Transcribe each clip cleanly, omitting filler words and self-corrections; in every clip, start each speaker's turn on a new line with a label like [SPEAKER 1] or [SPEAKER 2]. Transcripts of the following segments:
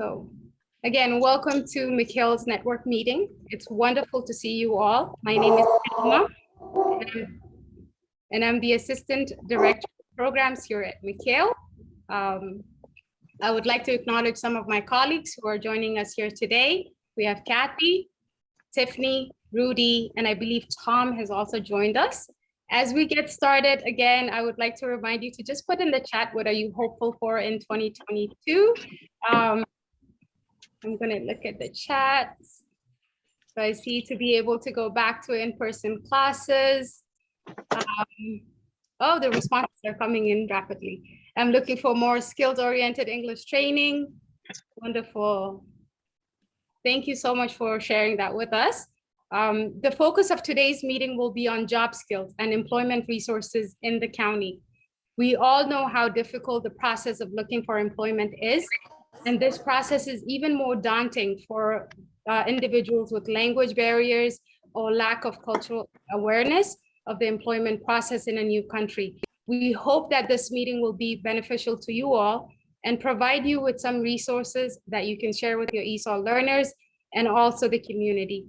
[SPEAKER 1] So again, welcome to McNeill's network meeting. It's wonderful to see you all. My name is Mariana, and I'm the Assistant Director of Programs here at McNeill. I would like to acknowledge some of my colleagues who are joining us here today. We have Kathy, Tiffany, Rudy, and I believe Tom has also joined us. As we get started, again, I would like to remind you to just put in the chat, what are you hopeful for in 2022? I'm gonna look at the chat. So I see to be able to go back to in-person classes. Oh, the responses are coming in rapidly. I'm looking for more skills-oriented English training. Wonderful. Thank you so much for sharing that with us. The focus of today's meeting will be on job skills and employment resources in the county. We all know how difficult the process of looking for employment is, and this process is even more daunting for individuals with language barriers or lack of cultural awareness of the employment process in a new country. We hope that this meeting will be beneficial to you all and provide you with some resources that you can share with your ESOL learners and also the community.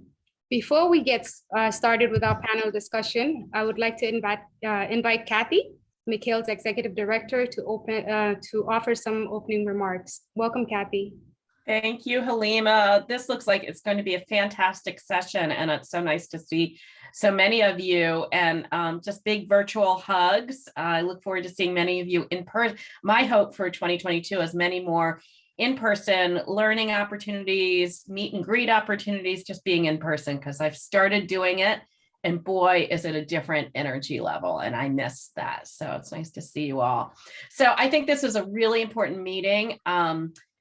[SPEAKER 1] Before we get started with our panel discussion, I would like to invite Kathy, McNeill's Executive Director, to offer some opening remarks. Welcome, Kathy.
[SPEAKER 2] Thank you, Halima. This looks like it's going to be a fantastic session, and it's so nice to see so many of you, and just big virtual hugs. I look forward to seeing many of you in person. My hope for 2022 is many more in-person learning opportunities, meet and greet opportunities, just being in person, because I've started doing it, and boy, is it a different energy level, and I miss that. So it's nice to see you all. So I think this is a really important meeting.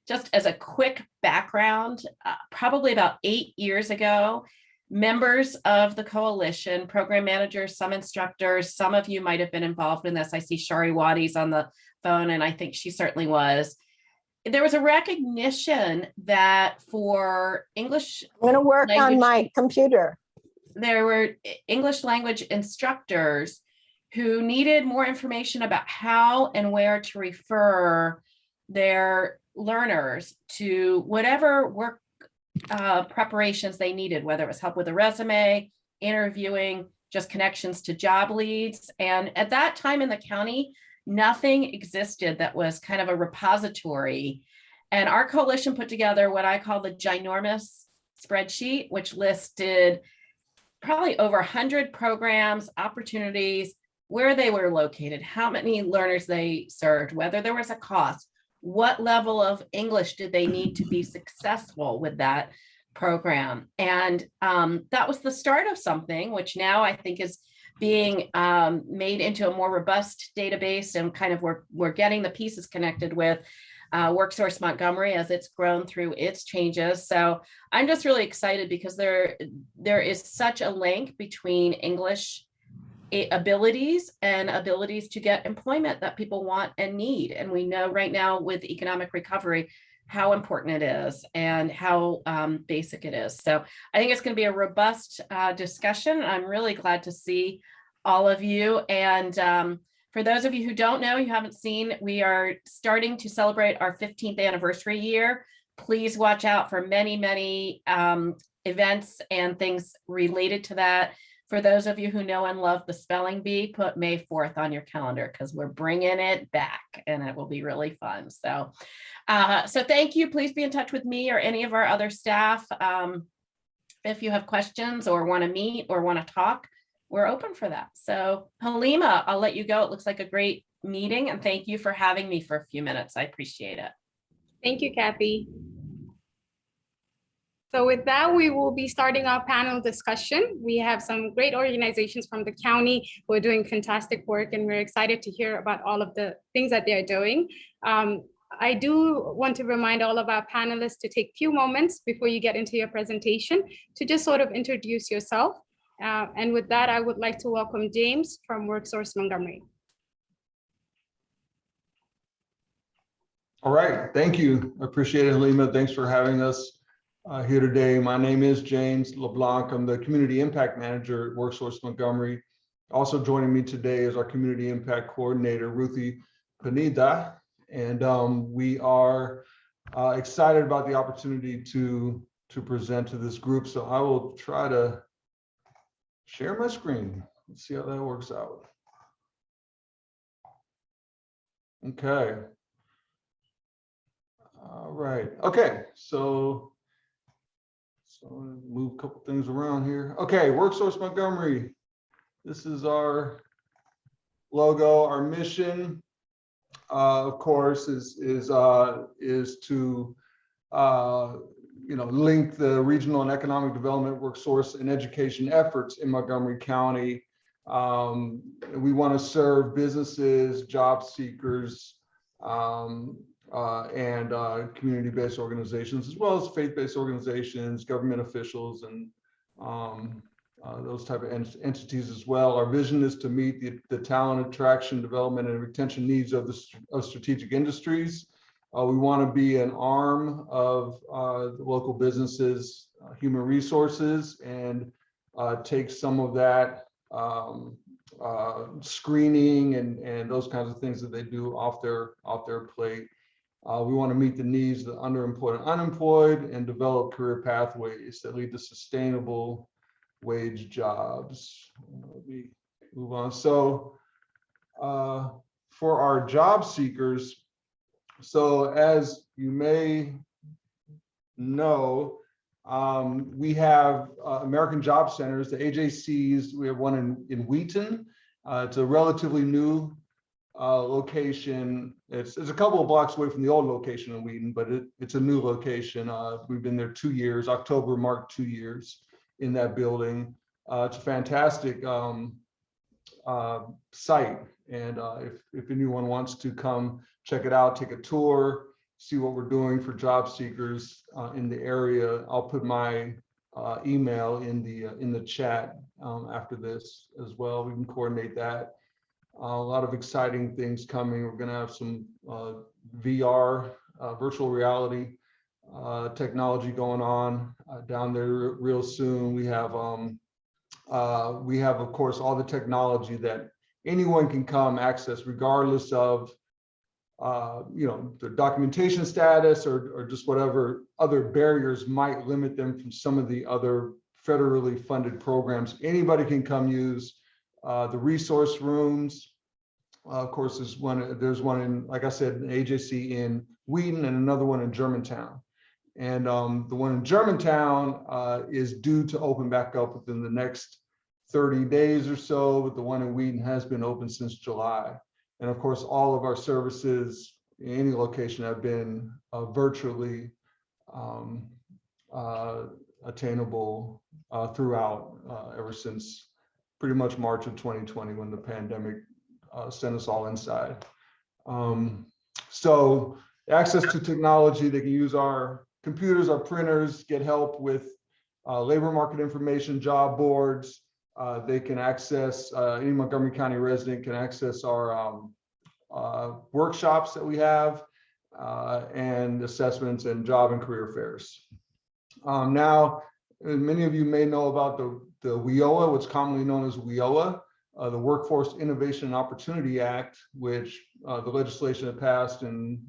[SPEAKER 2] Just as a quick background, probably about 8 years ago, members of the coalition, program managers, some instructors, some of you might have been involved in this. I see Shari Wadi's on the phone, and I think she certainly was. There was a recognition that for English
[SPEAKER 3] I'm going to work on my computer.
[SPEAKER 2] There were English language instructors who needed more information about how and where to refer their learners to whatever work preparations they needed, whether it was help with a resume, interviewing, just connections to job leads. And at that time in the county, nothing existed that was kind of a repository. And our coalition put together what I call the ginormous spreadsheet, which listed probably over 100 programs, opportunities, where they were located, how many learners they served, whether there was a cost, what level of English did they need to be successful with that program. And that was the start of something, which now I think is being made into a more robust database, and kind of we're getting the pieces connected with Worksource Montgomery as it's grown through its changes. So I'm just really excited because there is such a link between English abilities and abilities to get employment that people want and need. And we know right now with economic recovery, how important it is and how basic it is. So I think it's going to be a robust discussion. I'm really glad to see all of you. And for those of you who don't know, you haven't seen, we are starting to celebrate our 15th anniversary year. Please watch out for many, many events and things related to that. For those of you who know and love the spelling bee, put May 4th on your calendar, because we're bringing it back and it will be really fun. So, so thank you. Please be in touch with me or any of our other staff. If you have questions or want to meet or want to talk, we're open for that. So Halima, I'll let you go. It looks like a great meeting, and thank you for having me for a few minutes. I appreciate it.
[SPEAKER 1] Thank you, Kathy. So with that, we will be starting our panel discussion. We have some great organizations from the county who are doing fantastic work, and we're excited to hear about all of the things that they're doing. I do want to remind all of our panelists to take a few moments before you get into your presentation to just sort of introduce yourself. And with that, I would like to welcome James from Worksource Montgomery.
[SPEAKER 4] All right, thank you. I appreciate it, Halima. Thanks for having us here today. My name is James LeBlanc. I'm the Community Impact Manager at Worksource Montgomery. Also joining me today is our Community Impact Coordinator, Ruthie Pineda. And we are excited about the opportunity to present to this group. So I will try to share my screen. Let's see how that works out. Okay. All right. Okay. So move a couple things around here. Okay. Worksource Montgomery. This is our logo. Our mission, of course, is to link the regional and economic development, workforce, and education efforts in Montgomery County. We want to serve businesses, job seekers, and community-based organizations, as well as faith-based organizations, government officials, and those type of entities as well. Our vision is to meet the talent attraction, development, and retention needs of strategic industries. We want to be an arm of the local businesses, human resources, and take some of that screening and those kinds of things that they do off their plate. We want to meet the needs of the underemployed and unemployed, and develop career pathways that lead to sustainable wage jobs. Let me move on. So for our job seekers, so as you may know, we have American Job Centers, the AJCs. We have one in Wheaton. It's a relatively new location. It's a couple of blocks away from the old location in Wheaton, but it's a new location. We've been there 2 years. October marked 2 years in that building. It's a fantastic site. And if anyone wants to come check it out, take a tour, see what we're doing for job seekers in the area, I'll put my email in the chat after this as well. We can coordinate that. A lot of exciting things coming. We're going to have some VR, virtual reality technology going on down there real soon. We have, of course, all the technology that anyone can come access, regardless of their documentation status or just whatever other barriers might limit them from some of the other federally funded programs. Anybody can come use the resource rooms. Of course, there's one in, like I said, an AJC in Wheaton and another one in Germantown. And the one in Germantown is due to open back up within the next 30 days or so, but the one in Wheaton has been open since July. And of course, all of our services in any location have been virtually attainable throughout ever since pretty much March of 2020, when the pandemic sent us all inside. So access to technology, they can use our computers, our printers, get help with labor market information, job boards. They can access, any Montgomery County resident can access our workshops that we have and assessments and job and career fairs. Now, many of you may know about the WIOA, what's commonly known as WIOA, the Workforce Innovation and Opportunity Act, which the legislation that passed in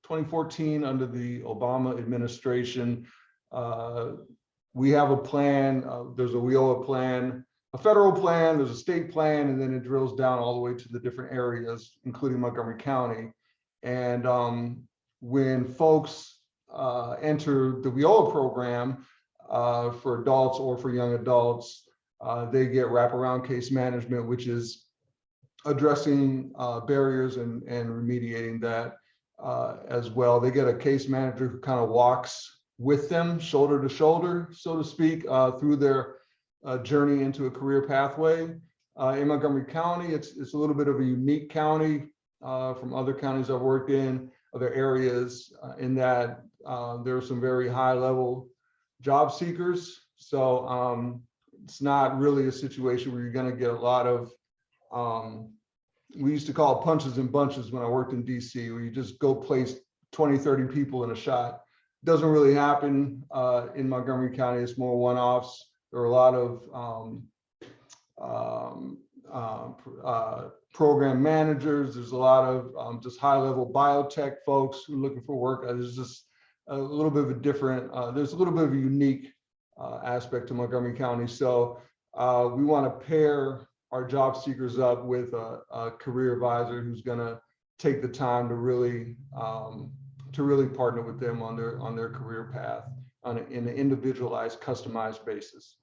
[SPEAKER 4] 2014 under the Obama administration. We have a plan. There's a WIOA plan, a federal plan, there's a state plan, and then it drills down all the way to the different areas, including Montgomery County. And when folks enter the WIOA program for adults or for young adults, they get wraparound case management, which is addressing barriers and remediating that as well. They get a case manager who kind of walks with them shoulder to shoulder, so to speak, through their journey into a career pathway. In Montgomery County, it's a little bit of a unique county from other counties I've worked in, other areas, in that there are some very high level job seekers. So it's not really a situation where you're going to get a lot of, we used to call it punches and bunches when I worked in DC, where you just go place 20, 30 people in a shot. Doesn't really happen in Montgomery County. It's more one-offs. There are a lot of program managers. There's a lot of just high-level biotech folks who are looking for work. There's just a little bit of a different, there's a little bit of a unique aspect to Montgomery County. So we want to pair our job seekers up with a career advisor who's going to take the time to really partner with them on their career path in an individualized, customized basis.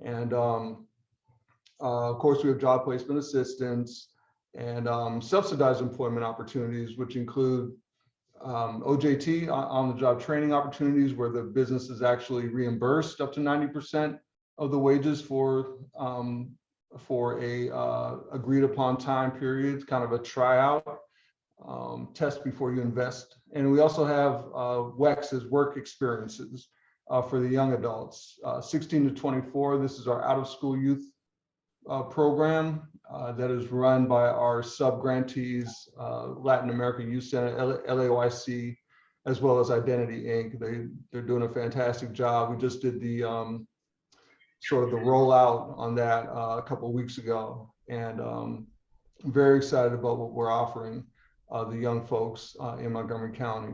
[SPEAKER 4] And of course, we have job placement assistance and subsidized employment opportunities, which include OJT, on-the-job training opportunities, where the business is actually reimbursed up to 90% of the wages for a agreed upon time period, kind of a tryout test before you invest. And we also have WEX as work experiences for the young adults, 16 to 24. This is our out-of-school youth program that is run by our sub-grantees, Latin American Youth Center, LAYC, as well as Identity Inc. They're doing a fantastic job. We just did the sort of the rollout on that a couple of weeks ago, and I'm very excited about what we're offering the young folks in Montgomery County.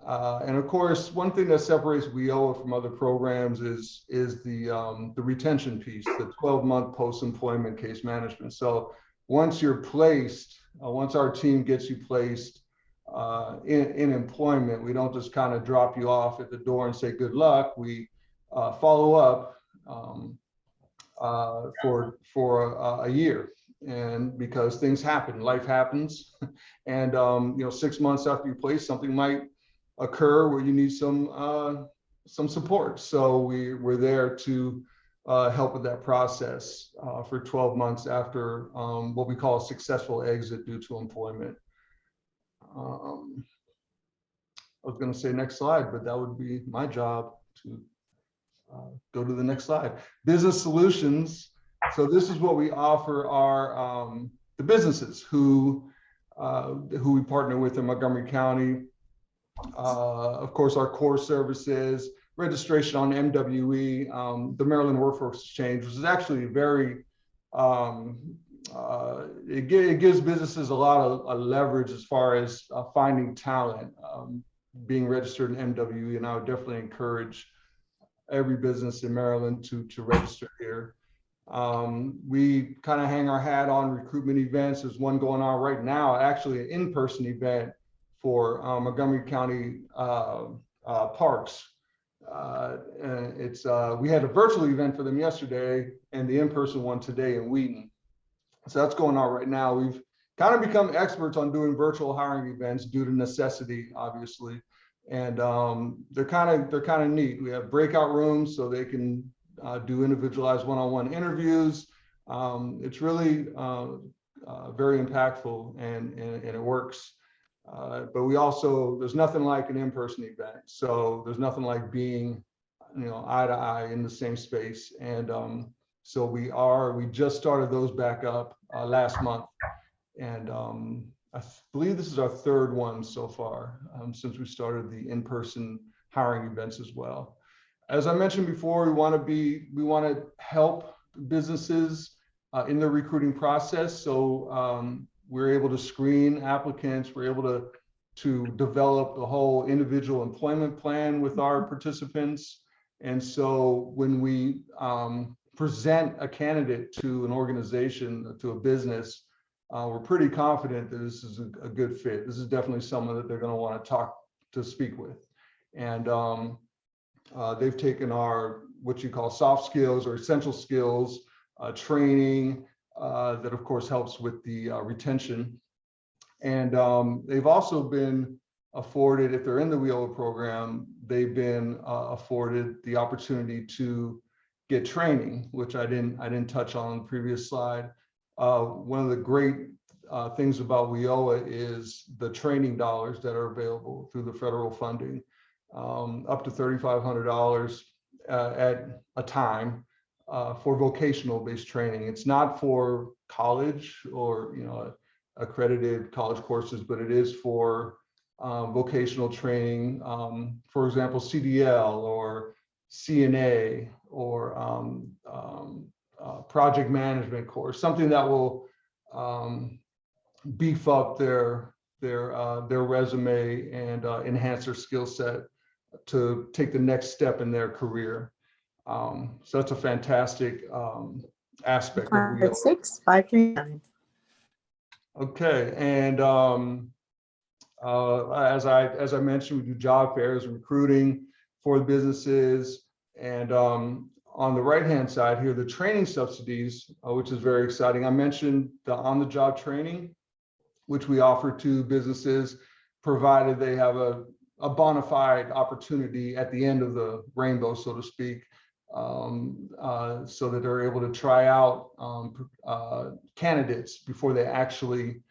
[SPEAKER 4] And of course, one thing that separates WIOA from other programs is the retention piece, the 12-month post-employment case management. So once you're placed, once our team gets you placed in employment, we don't just kind of drop you off at the door and say good luck. We follow up for a year, and because things happen, life happens, and 6 months after you place, something might occur where you need some support. So we're there to help with that process for 12 months after what we call a successful exit due to employment. I was going to say next slide, but that would be my job to go to the next slide. Business solutions. So this is what we offer our the businesses who we partner with in Montgomery County. Of course, our core services, registration on MWE, the Maryland Workforce Exchange, which is actually very, it gives businesses a lot of leverage as far as finding talent, being registered in MWE, and I would definitely encourage every business in Maryland to register here. We kind of hang our hat on recruitment events. There's one going on right now, actually an in-person event for Montgomery County parks. We had a virtual event for them yesterday and the in-person one today in Wheaton. So that's going on right now. We've kind of become experts on doing virtual hiring events due to necessity, obviously. And they're kind of neat. We have breakout rooms so they can do individualized one-on-one interviews. It's really very impactful, and it works. But we also, there's nothing like an in-person event. So there's nothing like being, eye to eye in the same space. And so we just started those back up last month. And I believe this is our third one so far since we started the in-person hiring events as well. As I mentioned before, we want to help businesses in the recruiting process. So we're able to screen applicants. We're able to develop the whole individual employment plan with our participants. And so when we present a candidate to an organization, to a business, we're pretty confident that this is a good fit. This is definitely someone that they're going to want to speak with. And they've taken our, what you call soft skills or essential skills training that of course helps with the retention. And they've also been afforded, if they're in the WIOA program, they've been afforded the opportunity to get training, which I didn't touch on the previous slide. One of the great things about WIOA is the training dollars that are available through the federal funding, up to $3,500 at a time for vocational-based training. It's not for college or accredited college courses, but it is for vocational training. For example, CDL or CNA or project management course, something that will beef up their resume and enhance their skill set to take the next step in their career. So that's a fantastic aspect of Reentry.
[SPEAKER 3] 56539.
[SPEAKER 4] Okay, and as I mentioned, we do job fairs and recruiting for the businesses. And on the right-hand side here, the training subsidies, which is very exciting. I mentioned the on-the-job training, which we offer to businesses, provided they have a bona fide opportunity at the end of the rainbow, so to speak, so that they're able to try out candidates before they actually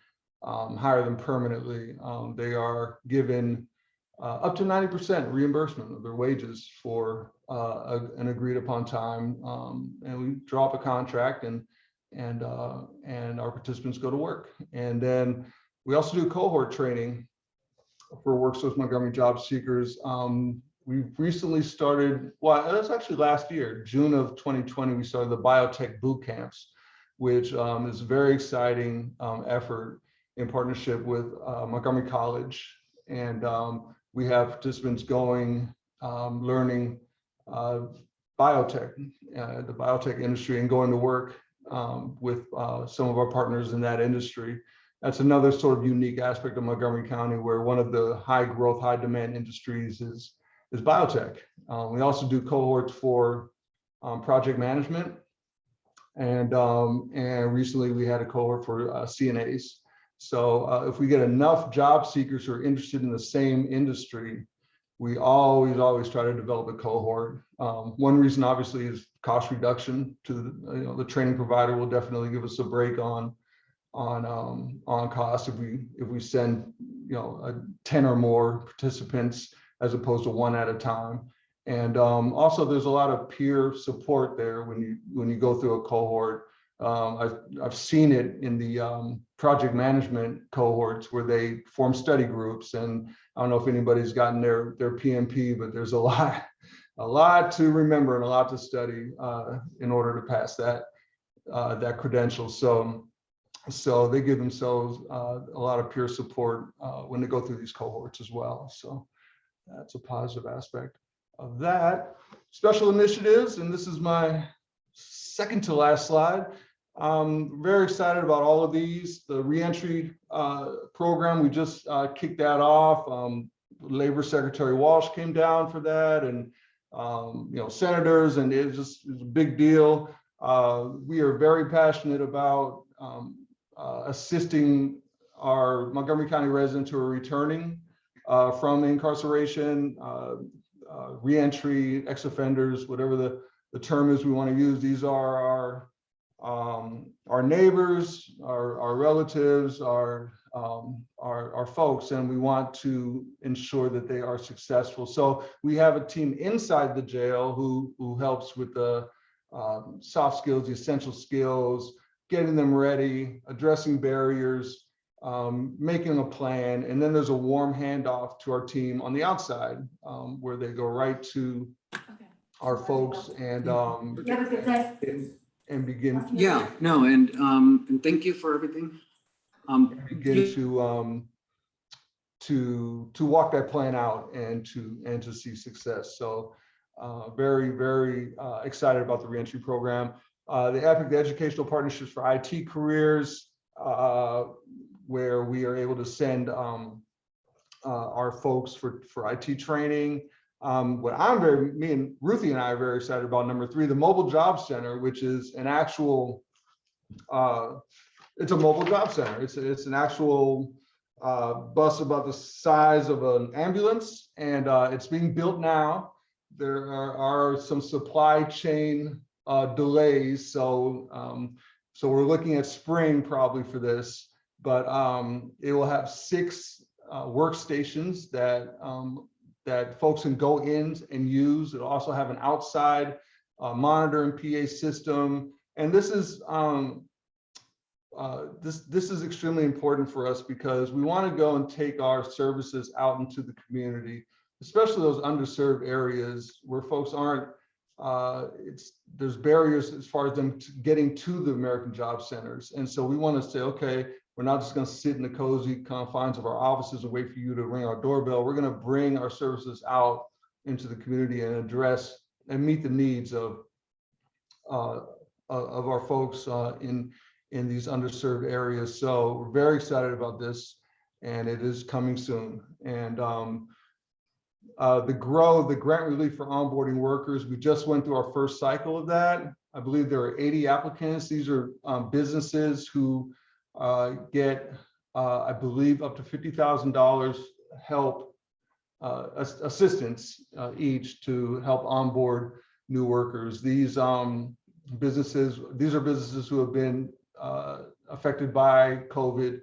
[SPEAKER 4] hire them permanently. They are given up to 90% reimbursement of their wages for an agreed upon time, and we draw up a contract, and our participants go to work. And then we also do cohort training for Worksource Montgomery job seekers. We've recently started, well, that's actually last year, June of 2020, we started the Biotech boot camps, which is a very exciting effort in partnership with Montgomery College. And we have participants going, learning biotech, the biotech industry, and going to work with some of our partners in that industry. That's another sort of unique aspect of Montgomery County, where one of the high growth, high demand industries is biotech. We also do cohorts for project management, and recently we had a cohort for CNAs. So if we get enough job seekers who are interested in the same industry, we always try to develop a cohort. One reason, obviously, is cost reduction. To the training provider will definitely give us a break on cost if we send 10 or more participants as opposed to one at a time. And also there's a lot of peer support there when you go through a cohort. I've seen it in the project management cohorts where they form study groups, and I don't know if anybody's gotten their PMP, but there's a lot to remember and a lot to study in order to pass that credential. So they give themselves a lot of peer support when they go through these cohorts as well. So that's a positive aspect of that. Special initiatives, and this is my second to last slide. Very excited about all of these. The Reentry Program, we just kicked that off. Labor Secretary Walsh came down for that, and senators, and it's a big deal. We are very passionate about assisting our Montgomery County residents who are returning from incarceration, reentry, ex-offenders, whatever the term is we want to use. These are our neighbors, our relatives, our folks, and we want to ensure that they are successful. So we have a team inside the jail who helps with the soft skills, the essential skills, getting them ready, addressing barriers, making a plan, and then there's a warm handoff to our team on the outside, where they go right to our folks and begin.
[SPEAKER 5] Yeah, no, and thank you for everything.
[SPEAKER 4] Begin to walk that plan out and to see success. So very, very excited about the Reentry Program. The EPIC, the Educational Partnerships for IT Careers, where we are able to send our folks for IT training. Me and Ruthie and I are very excited about number 3, the Mobile Job Center, which is an actual, it's a mobile job center. It's an actual bus about the size of an ambulance, and it's being built now. There are some supply chain delays, so we're looking at spring probably for this, but it will have 6 workstations that folks can go in and use. It'll also have an outside monitor and PA system, and this is this is extremely important for us because we want to go and take our services out into the community, especially those underserved areas where folks aren't. There's barriers as far as them getting to the American Job Centers, and so we want to say, okay, we're not just going to sit in the cozy confines of our offices and wait for you to ring our doorbell. We're going to bring our services out into the community and address and meet the needs of our folks in these underserved areas. So we're very excited about this, and it is coming soon. And the grant relief for onboarding workers, we just went through our first cycle of that. I believe there are 80 applicants. These are businesses who get, I believe, up to $50,000 help, assistance each to help onboard new workers. These are businesses who have been affected by COVID,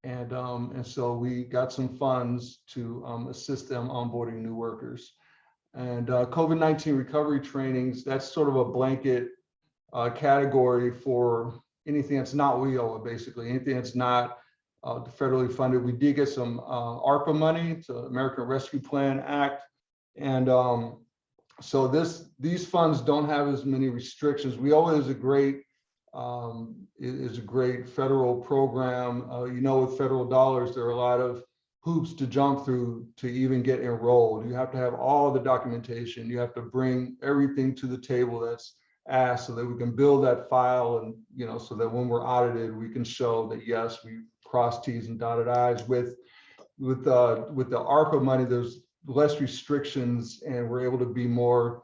[SPEAKER 4] and so we got some funds to assist them onboarding new workers. And COVID-19 recovery trainings, that's sort of a blanket category for anything that's not WIOA, basically, anything that's not federally funded. We did get some ARPA money, to American Rescue Plan Act, and so these funds don't have as many restrictions. WIOA is a great federal program. You know, with federal dollars, there are a lot of hoops to jump through to even get enrolled. You have to have all the documentation. You have to bring everything to the table that's asked, so that we can build that file, and so that when we're audited, we can show that yes, we crossed T's and dotted I's. With the ARPA money, there's less restrictions, and we're able to be more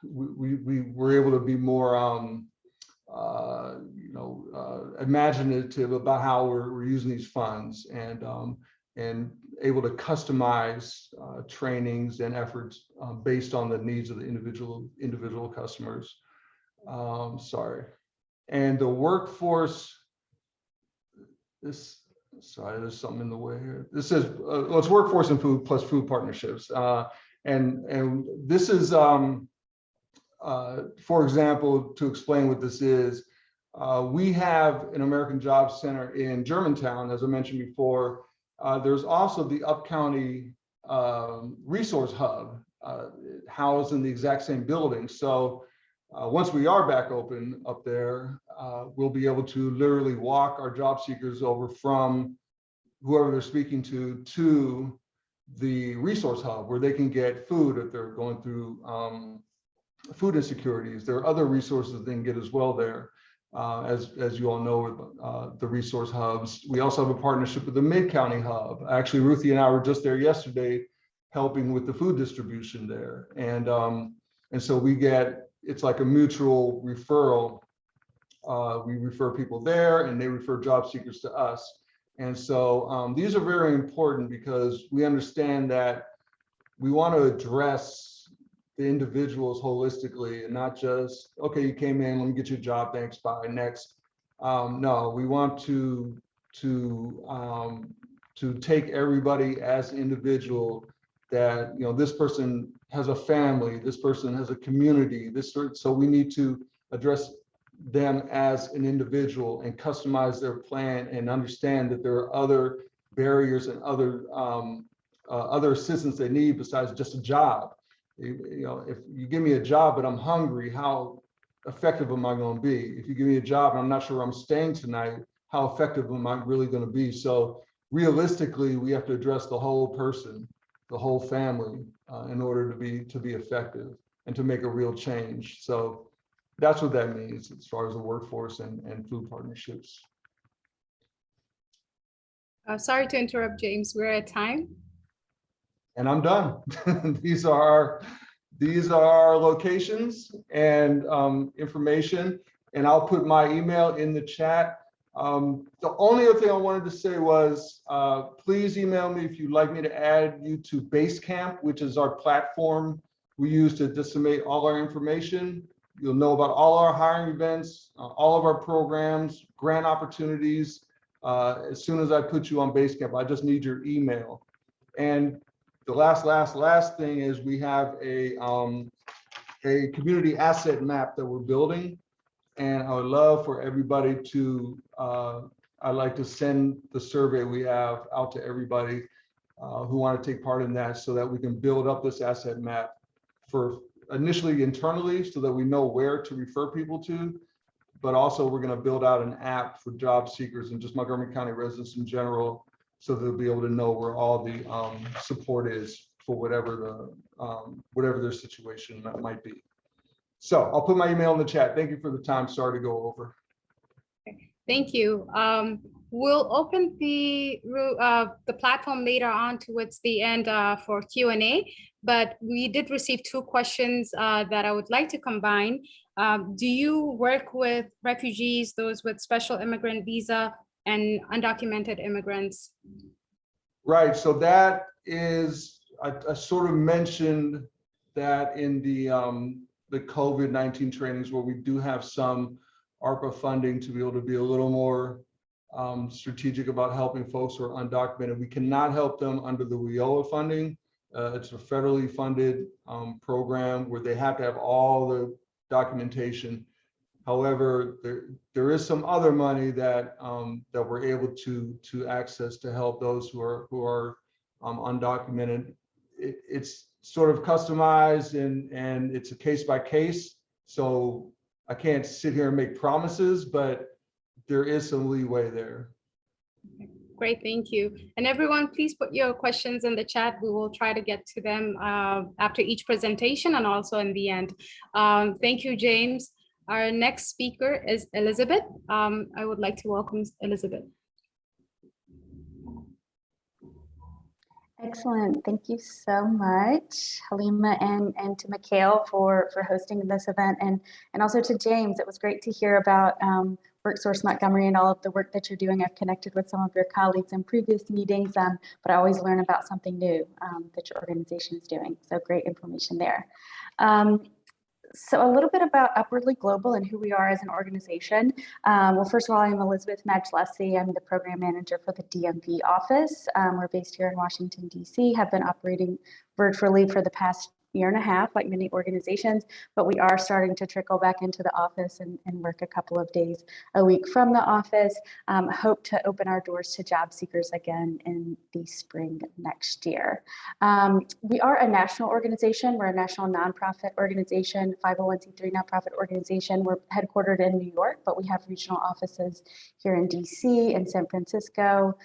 [SPEAKER 4] we were able to be more imaginative about how we're using these funds, and able to customize trainings and efforts based on the needs of the individual customers. Sorry. And the workforce, sorry, there's something in the way here. This is, well, it's workforce and food plus food partnerships. And this is, for example, to explain what this is, we have an American Jobs Center in Germantown, as I mentioned before. There's also the Upcounty Resource Hub, housed in the exact same building. So once we are back open up there, we'll be able to literally walk our job seekers over from whoever they're speaking to the resource hub, where they can get food if they're going through food insecurities. There are other resources they can get as well there. As you all know, with the resource hubs. We also have a partnership with the Mid-County Hub. Actually, Ruthie and I were just there yesterday helping with the food distribution there. And so we get, it's like a mutual referral. We refer people there, and they refer job seekers to us. And so these are very important, because we understand that we want to address the individuals holistically, and not just, okay, you came in, let me get you a job, thanks, bye, next. No, we want to take everybody as an individual, that this person has a family, this person has a community, so we need to address them as an individual and customize their plan, and understand that there are other barriers and other assistance they need besides just a job. If you give me a job but I'm hungry, how effective am I going to be? If you give me a job and I'm not sure where I'm staying tonight, how effective am I really going to be? So realistically, we have to address the whole person, the whole family, in order to be effective and to make a real change. So that's what that means as far as the workforce and food partnerships.
[SPEAKER 1] Sorry to interrupt, James. We're at time.
[SPEAKER 4] And I'm done. These are our locations and information, and I'll put my email in the chat. The only other thing I wanted to say was, please email me if you'd like me to add you to Basecamp, which is our platform we use to disseminate all our information. You'll know about all our hiring events, all of our programs, grant opportunities. As soon as I put you on Basecamp, I just need your email. And the last thing is, we have a community asset map that we're building, and I would love for everybody to, I'd like to send the survey we have out to everybody who want to take part in that, so that we can build up this asset map for initially internally, so that we know where to refer people to, but also we're going to build out an app for job seekers and just Montgomery County residents in general, so they'll be able to know where all the support is for whatever their situation might be. So I'll put my email in the chat. Thank you for the time. Sorry to go over.
[SPEAKER 1] Thank you. We'll open the platform later on towards the end for Q&A, but we did receive 2 questions that I would like to combine. Do you work with refugees, those with special immigrant visa, and undocumented immigrants?
[SPEAKER 4] Right, so that is, I sort of mentioned that in the COVID-19 trainings, where we do have some ARPA funding to be able to be a little more strategic about helping folks who are undocumented. We cannot help them under the WIOA funding. It's a federally funded program where they have to have all the documentation. However, there is some other money that that we're able to access to help those who are undocumented. It's sort of customized and it's a case by case. So I can't sit here and make promises, but there is some leeway there.
[SPEAKER 1] Great, thank you. And everyone, please put your questions in the chat. We will try to get to them after each presentation and also in the end. Thank you, James. Our next speaker is Elizabeth. I would like to welcome Elizabeth.
[SPEAKER 6] Excellent. Thank you so much, Halima, and to McNeill for hosting this event, and also to James. It was great to hear about Worksource Montgomery and all of the work that you're doing. I've connected with some of your colleagues in previous meetings, but I always learn about something new that your organization is doing. So great information there. So a little bit about Upwardly Global and who we are as an organization. Well, first of all, I'm Elizabeth Madjlesi. I'm the program manager for the DMV office. We're based here in Washington, D.C., have been operating virtually for the past year and a half, like many organizations, but we are starting to trickle back into the office and work a couple of days a week from the office. Hope to open our doors to job seekers again in the spring next year. We are a national organization. We're a national nonprofit organization, 501c3 nonprofit organization. We're headquartered in New York, but we have regional offices here in DC and San Francisco,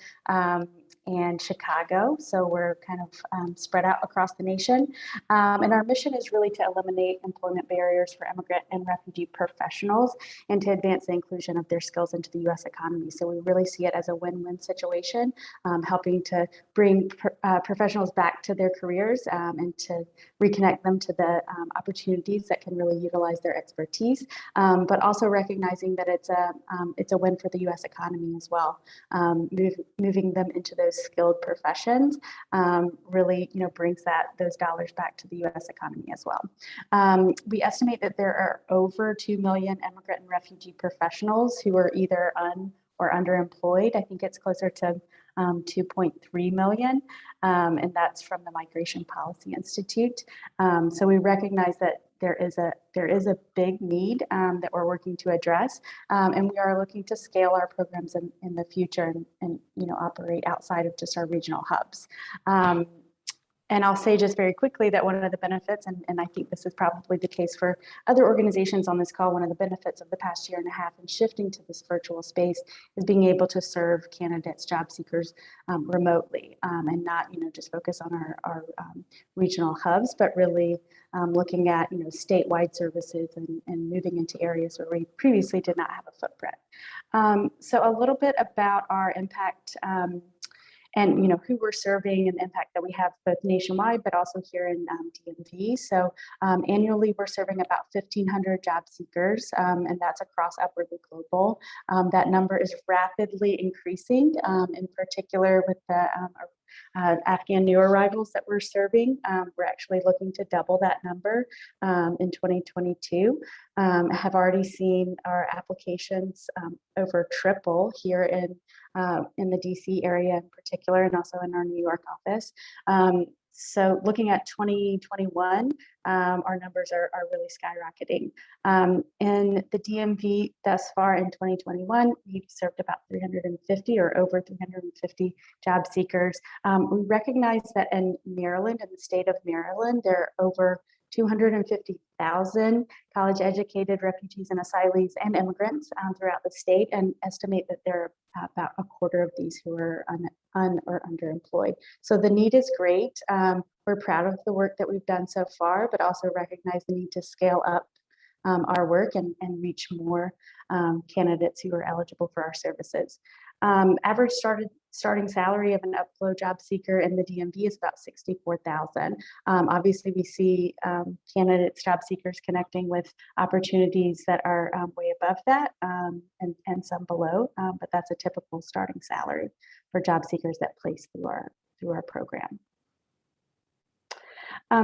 [SPEAKER 6] and Chicago. So we're kind of spread out across the nation. And our mission is really to eliminate employment barriers for immigrant and refugee professionals and to advance the inclusion of their skills into the U.S. economy. So we really see it as a win-win situation, helping to bring professionals back to their careers and to reconnect them to the opportunities that can really utilize their expertise, but also recognizing that it's a win for the U.S. economy as well. Moving them into those skilled professions really, brings those dollars back to the U.S. economy as well. We estimate that there are over 2 million immigrant and refugee professionals who are either or underemployed. I think it's closer to 2.3 million, and that's from the Migration Policy Institute. So we recognize that there is a big need that we're working to address, and we are looking to scale our programs in the future and operate outside of just our regional hubs. And I'll say just very quickly that one of the benefits, and I think this is probably the case for other organizations on this call, one of the benefits of the past year and a half and shifting to this virtual space is being able to serve candidates, job seekers remotely, and not just focus on our regional hubs, but really looking at statewide services and moving into areas where we previously did not have a footprint. So a little bit about our impact and who we're serving and the impact that we have both nationwide, but also here in DMV. So annually, we're serving about 1,500 job seekers, and that's across Upwardly Global. That number is rapidly increasing, in particular with the Afghan new arrivals that we're serving. We're actually looking to double that number in 2022. Have already seen our applications over triple here in the DC area in particular, and also in our New York office. So looking at 2021, our numbers are really skyrocketing. In the DMV thus far in 2021, we've served about 350 or over 350 job seekers. We recognize that in Maryland, in the state of Maryland, there are over 250,000 college-educated refugees and asylees and immigrants throughout the state, and estimate that there are about a quarter of these who are or underemployed. So the need is great. We're proud of the work that we've done so far, but also recognize the need to scale up our work and reach more candidates who are eligible for our services. Average starting salary of an upflow job seeker in the DMV is about $64,000. Obviously, we see candidates, job seekers connecting with opportunities that are way above that and some below, but that's a typical starting salary for job seekers that place through our program.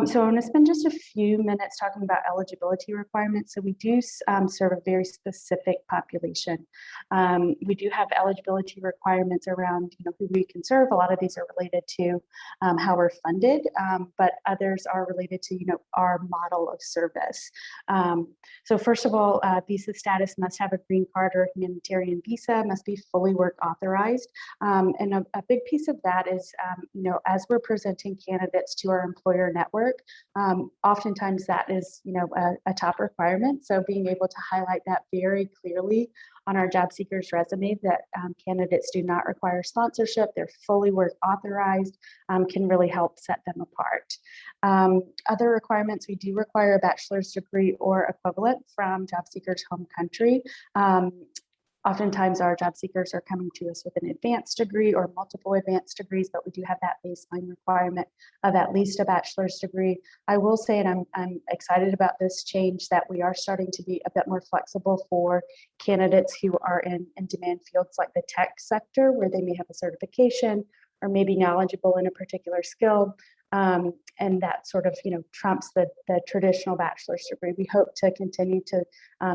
[SPEAKER 6] So I'm going to spend just a few minutes talking about eligibility requirements. So we do serve a very specific population. We do have eligibility requirements around who we can serve. A lot of these are related to how we're funded, but others are related to our model of service. So first of all, visa status must have a green card or humanitarian visa, must be fully work authorized. And a big piece of that is, as we're presenting candidates to our employer network, oftentimes that is, a top requirement. So being able to highlight that very clearly on our job seekers resume that candidates do not require sponsorship, they're fully work authorized, can really help set them apart. Other requirements, we do require a bachelor's degree or equivalent from job seekers' home country. Oftentimes our job seekers are coming to us with an advanced degree or multiple advanced degrees, but we do have that baseline requirement of at least a bachelor's degree. I will say, and I'm excited about this change, that we are starting to be a bit more flexible for candidates who are in demand fields like the tech sector, where they may have a certification or maybe knowledgeable in a particular skill. And that sort of, trumps the traditional bachelor's degree. We hope to continue to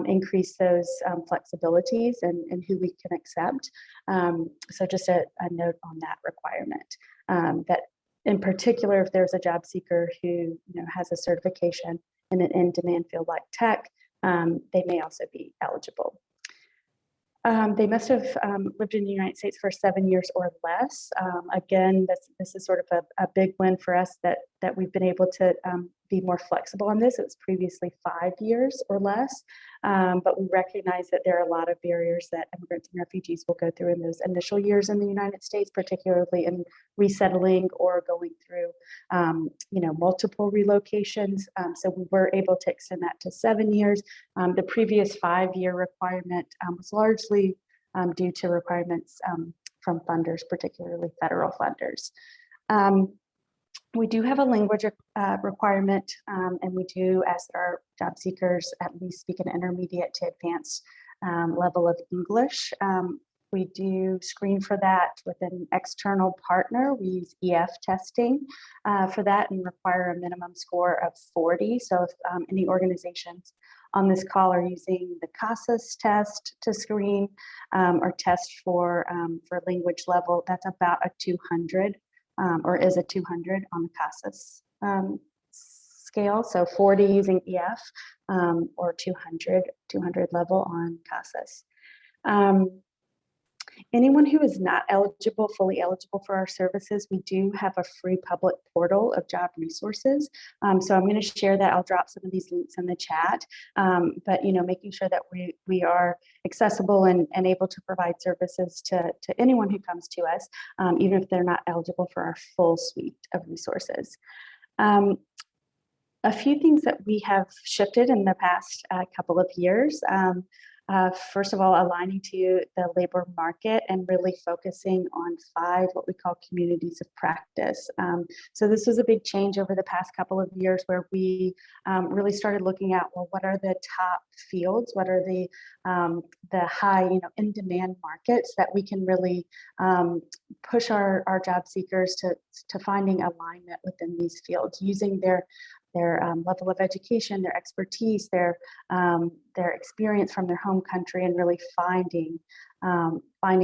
[SPEAKER 6] increase those flexibilities and who we can accept. So just a note on that requirement, that in particular, if there's a job seeker who has a certification in an in-demand field like tech, they may also be eligible. They must have lived in the United States for 7 years or less. Again, this is sort of a big win for us that we've been able to be more flexible on this. It was previously 5 years or less, but we recognize that there are a lot of barriers that immigrants and refugees will go through in those initial years in the United States, particularly in resettling or going through, multiple relocations. So we were able to extend that to 7 years. The previous 5-year requirement was largely due to requirements from funders, particularly federal funders. We do have a language requirement, and we do ask that our job seekers at least speak an intermediate to advanced level of English. We do screen for that with an external partner. We use EF testing for that and require a minimum score of 40. So if any organizations on this call are using the CASAS test to screen or test for language level, that's about a 200. Or is a 200 on the CASAS scale. So 40 using EF or 200 level on CASAS. Anyone who is not fully eligible for our services, we do have a free public portal of job resources. So I'm going to share that. I'll drop some of these links in the chat, but making sure that we are accessible and able to provide services to anyone who comes to us, even if they're not eligible for our full suite of resources. A few things that we have shifted in the past couple of years. First of all, aligning to the labor market and really focusing on 5 what we call communities of practice. So this was a big change over the past couple of years where we really started looking at, well, what are the top fields? What are the high, in-demand markets that we can really push our job seekers to finding alignment within these fields, using their level of education, their expertise, their their experience from their home country and really finding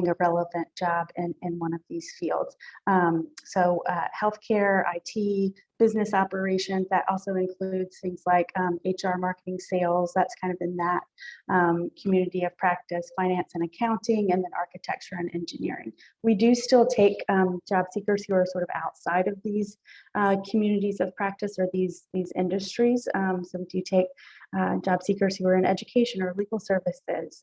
[SPEAKER 6] a relevant job in one of these fields. So healthcare, IT, business operations, that also includes things like HR, marketing, sales, that's kind of in that community of practice, finance and accounting, and then architecture and engineering. We do still take job seekers who are sort of outside of these communities of practice or these industries. So we do take job seekers who are in education or legal services,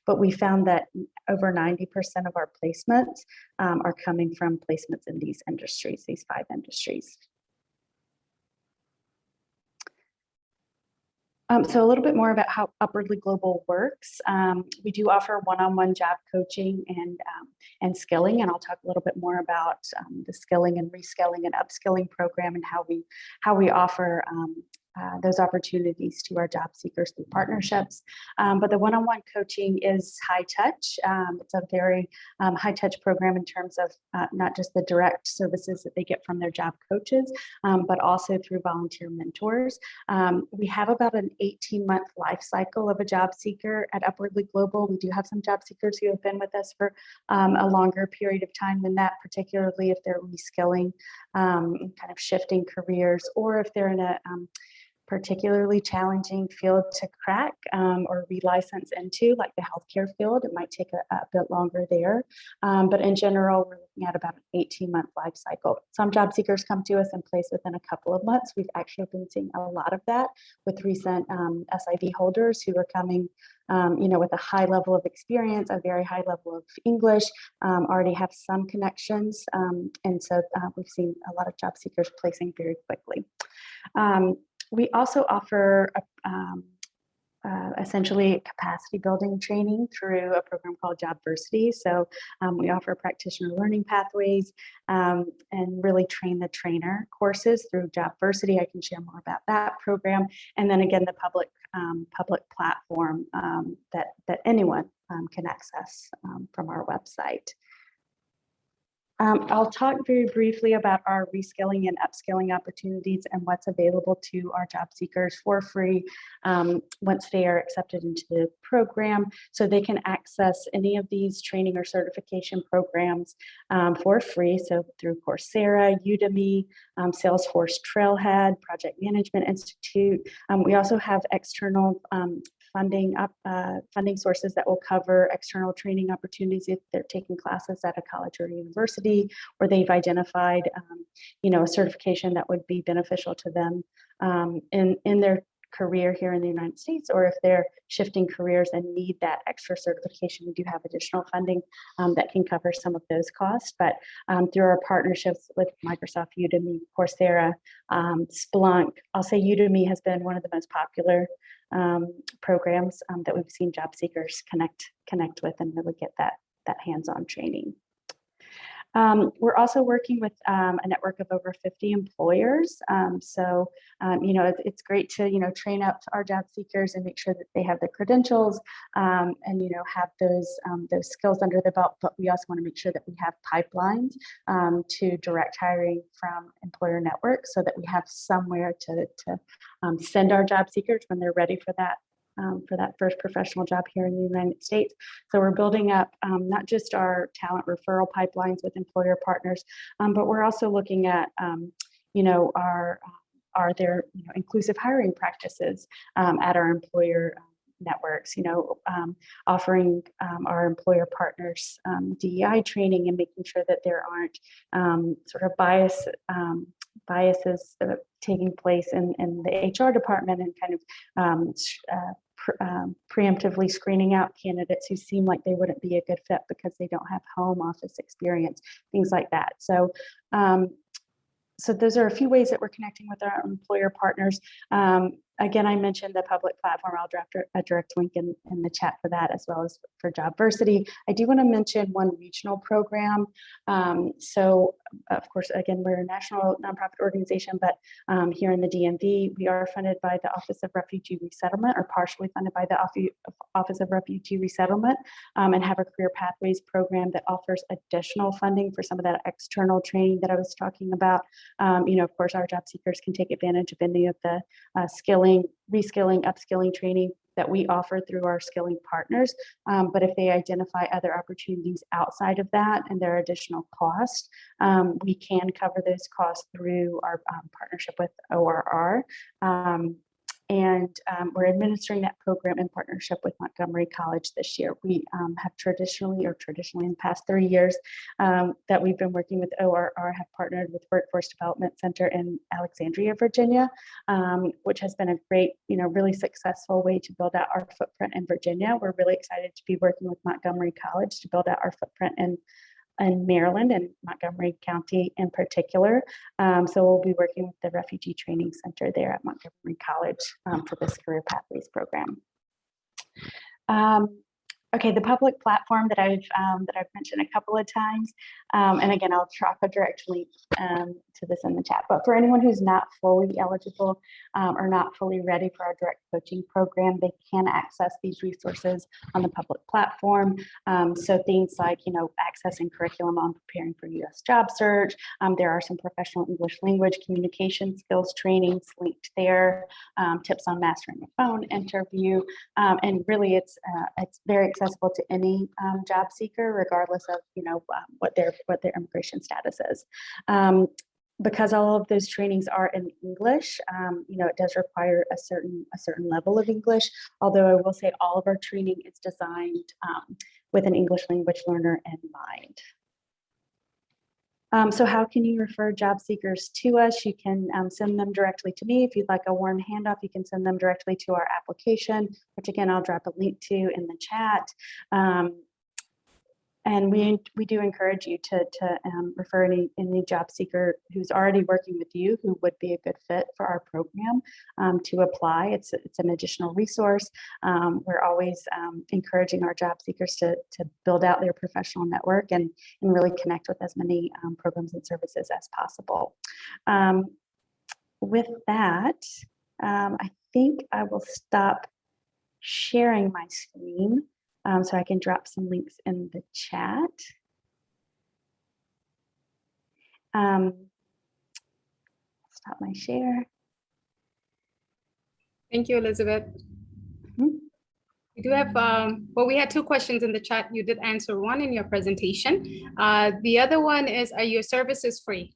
[SPEAKER 6] but we found that over 90% of our placements are coming from placements in these industries, these 5 industries. So a little bit more about how Upwardly Global works. We do offer one-on-one job coaching and skilling, and I'll talk a little bit more about the skilling and reskilling and upskilling program and how we offer those opportunities to our job seekers through partnerships. But the one-on-one coaching is high touch. It's a very high touch program in terms of not just the direct services that they get from their job coaches, but also through volunteer mentors. We have about an 18-month life cycle of a job seeker at Upwardly Global. We do have some job seekers who have been with us for a longer period of time than that, particularly if they're reskilling, kind of shifting careers, or if they're in a particularly challenging field to crack or relicense into, like the healthcare field. It might take a bit longer there. But in general, we're looking at about an 18-month life cycle. Some job seekers come to us and place within a couple of months. We've actually been seeing a lot of that with recent SIV holders who are coming with a high level of experience, a very high level of English, already have some connections. And so we've seen a lot of job seekers placing very quickly. We also offer essentially capacity building training through a program called Jobversity. So we offer practitioner learning pathways and really train the trainer courses through Jobversity. I can share more about that program. And then again, the public platform that anyone can access from our website. I'll talk very briefly about our reskilling and upskilling opportunities and what's available to our job seekers for free once they are accepted into the program. So they can access any of these training or certification programs for free. So through Coursera, Udemy, Salesforce Trailhead, Project Management Institute. We also have external funding sources that will cover external training opportunities if they're taking classes at a college or university, or they've identified, a certification that would be beneficial to them in their career here in the United States, or if they're shifting careers and need that extra certification, we do have additional funding that can cover some of those costs. But through our partnerships with Microsoft, Udemy, Coursera, Splunk, I'll say Udemy has been one of the most popular programs that we've seen job seekers connect with and really get that hands-on training. We're also working with a network of over 50 employers. It's great to, train up our job seekers and make sure that they have the credentials and, have those skills under the belt. But we also want to make sure that we have pipelines to direct hiring from employer networks so that we have somewhere to send our job seekers when they're ready for that first professional job here in the United States. So we're building up not just our talent referral pipelines with employer partners, but we're also looking at, are there inclusive hiring practices at our employer networks, offering our employer partners DEI training and making sure that there aren't sort of biases taking place in the HR department and kind of preemptively screening out candidates who seem like they wouldn't be a good fit because they don't have home office experience, things like that. So those are a few ways that we're connecting with our employer partners. Again, I mentioned the public platform. I'll drop a direct link in the chat for that, as well as for Jobversity. I do want to mention one regional program. So, of course, again, we're a national nonprofit organization, but here in the DMV, we are funded by the Office of Refugee Resettlement, or partially funded by the Office of Refugee Resettlement, and have a career pathways program that offers additional funding for some of that external training that I was talking about. Of course, our job seekers can take advantage of any of the skilling skilling, reskilling, upskilling training that we offer through our skilling partners. But if they identify other opportunities outside of that and there are additional costs, we can cover those costs through our partnership with ORR. We're administering that program in partnership with Montgomery College this year. We have traditionally in the past 3 years that we've been working with ORR, have partnered with Workforce Development Center in Alexandria, Virginia, which has been a great, really successful way to build out our footprint in Virginia. We're really excited to be working with Montgomery College to build out our footprint in Maryland and Montgomery County in particular. So we'll be working with the Refugee Training Center there at Montgomery College for this Career Pathways program. Okay, the public platform that I've mentioned a couple of times, and again, I'll drop a direct link to this in the chat. But for anyone who's not fully eligible or not fully ready for our direct coaching program, they can access these resources on the public platform. So things like, accessing curriculum on preparing for U.S. job search. There are some professional English language communication skills trainings linked there. Tips on mastering a phone interview, and really, it's very accessible to any job seeker, regardless of what their immigration status is. Because all of those trainings are in English, it does require a certain level of English. Although I will say all of our training is designed with an English language learner in mind. So how can you refer job seekers to us? You can send them directly to me. If you'd like a warm handoff, you can send them directly to our application, which again, I'll drop a link to in the chat. And we do encourage you to refer any job seeker who's already working with you who would be a good fit for our program to apply. It's an additional resource. We're always encouraging our job seekers to build out their professional network and really connect with as many programs and services as possible. With that, I think I will stop sharing my screen. So I can drop some links in the chat. Stop my share.
[SPEAKER 1] Thank you, Elizabeth. We do have, we had 2 questions in the chat. You did answer one in your presentation. The other one is, are your services free?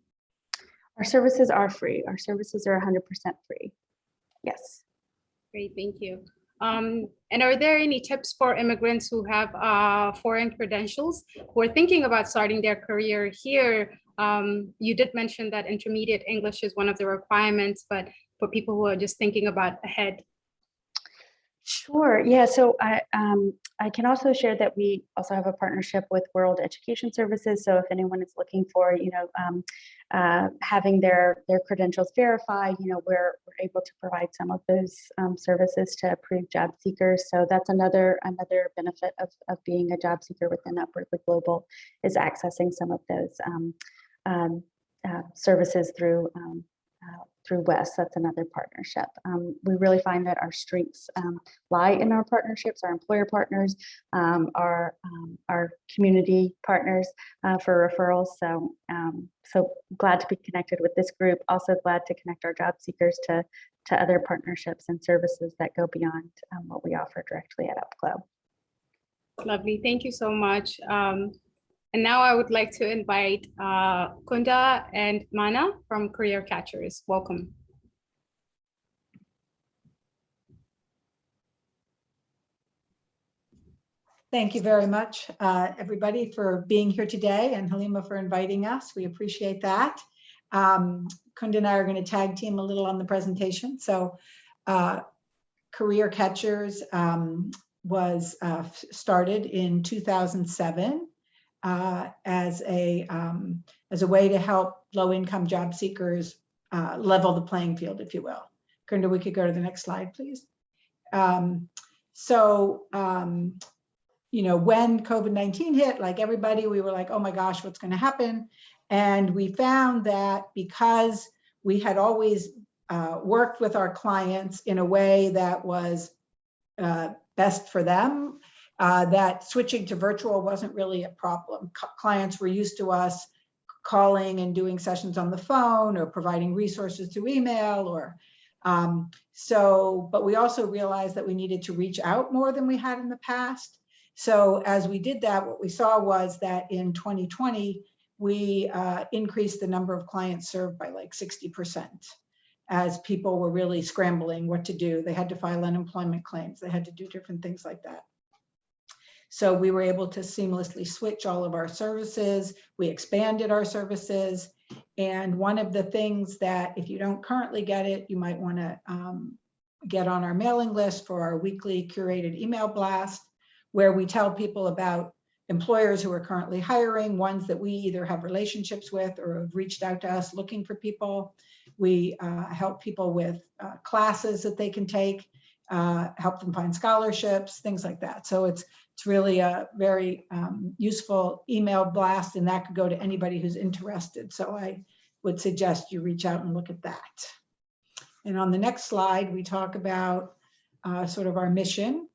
[SPEAKER 6] Our services are free. Our services are 100% free. Yes.
[SPEAKER 1] Great, thank you. And are there any tips for immigrants who have foreign credentials who are thinking about starting their career here? You did mention that intermediate English is one of the requirements, but for people who are just thinking about ahead.
[SPEAKER 6] Sure. Yeah. So I can also share that we also have a partnership with World Education Services. So if anyone is looking for, having their credentials verified, we're able to provide some of those services to approved job seekers. So that's another benefit of being a job seeker within Upwardly Global, is accessing some of those services through WES. That's another partnership. We really find that our strengths lie in our partnerships, our employer partners, our community partners for referrals. So glad to be connected with this group. Also glad to connect our job seekers to other partnerships and services that go beyond what we offer directly at UpGlow.
[SPEAKER 1] Lovely, thank you so much. And now I would like to invite Kunda and Mana from CareerCatchers. Welcome.
[SPEAKER 7] Thank you very much, everybody, for being here today, and Halima for inviting us. We appreciate that. Kunda and I are going to tag team a little on the presentation. So CareerCatchers was started in 2007. As a way to help low-income job seekers level the playing field, if you will. Kunda, we could go to the next slide, please. When COVID-19 hit, like everybody, we were like, oh my gosh, what's going to happen? And we found that because we had always worked with our clients in a way that was best for them, that switching to virtual wasn't really a problem. Clients were used to us calling and doing sessions on the phone or providing resources through email or But we also realized that we needed to reach out more than we had in the past. So as we did that, what we saw was that in 2020, we increased the number of clients served by like 60%, as people were really scrambling what to do. They had to file unemployment claims. They had to do different things like that. So we were able to seamlessly switch all of our services. We expanded our services. And one of the things that, if you don't currently get it, you might want to get on our mailing list for our weekly curated email blast, where we tell people about employers who are currently hiring, ones that we either have relationships with or have reached out to us looking for people. We help people with classes that they can take, help them find scholarships, things like that. So it's really a very useful email blast, and that could go to anybody who's interested. So I would suggest you reach out and look at that. And on the next slide, we talk about sort of our mission.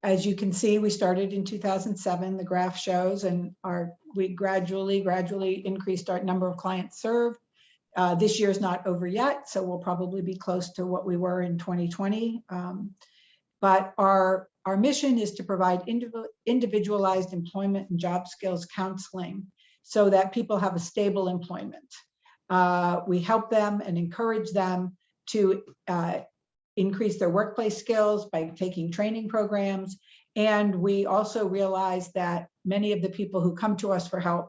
[SPEAKER 7] As you can see, we started in 2007, the graph shows, and we gradually increased our number of clients served. This year's not over yet, so we'll probably be close to what we were in 2020. But our mission is to provide individualized employment and job skills counseling so that people have a stable employment. We help them and encourage them to increase their workplace skills by taking training programs. And we also realize that many of the people who come to us for help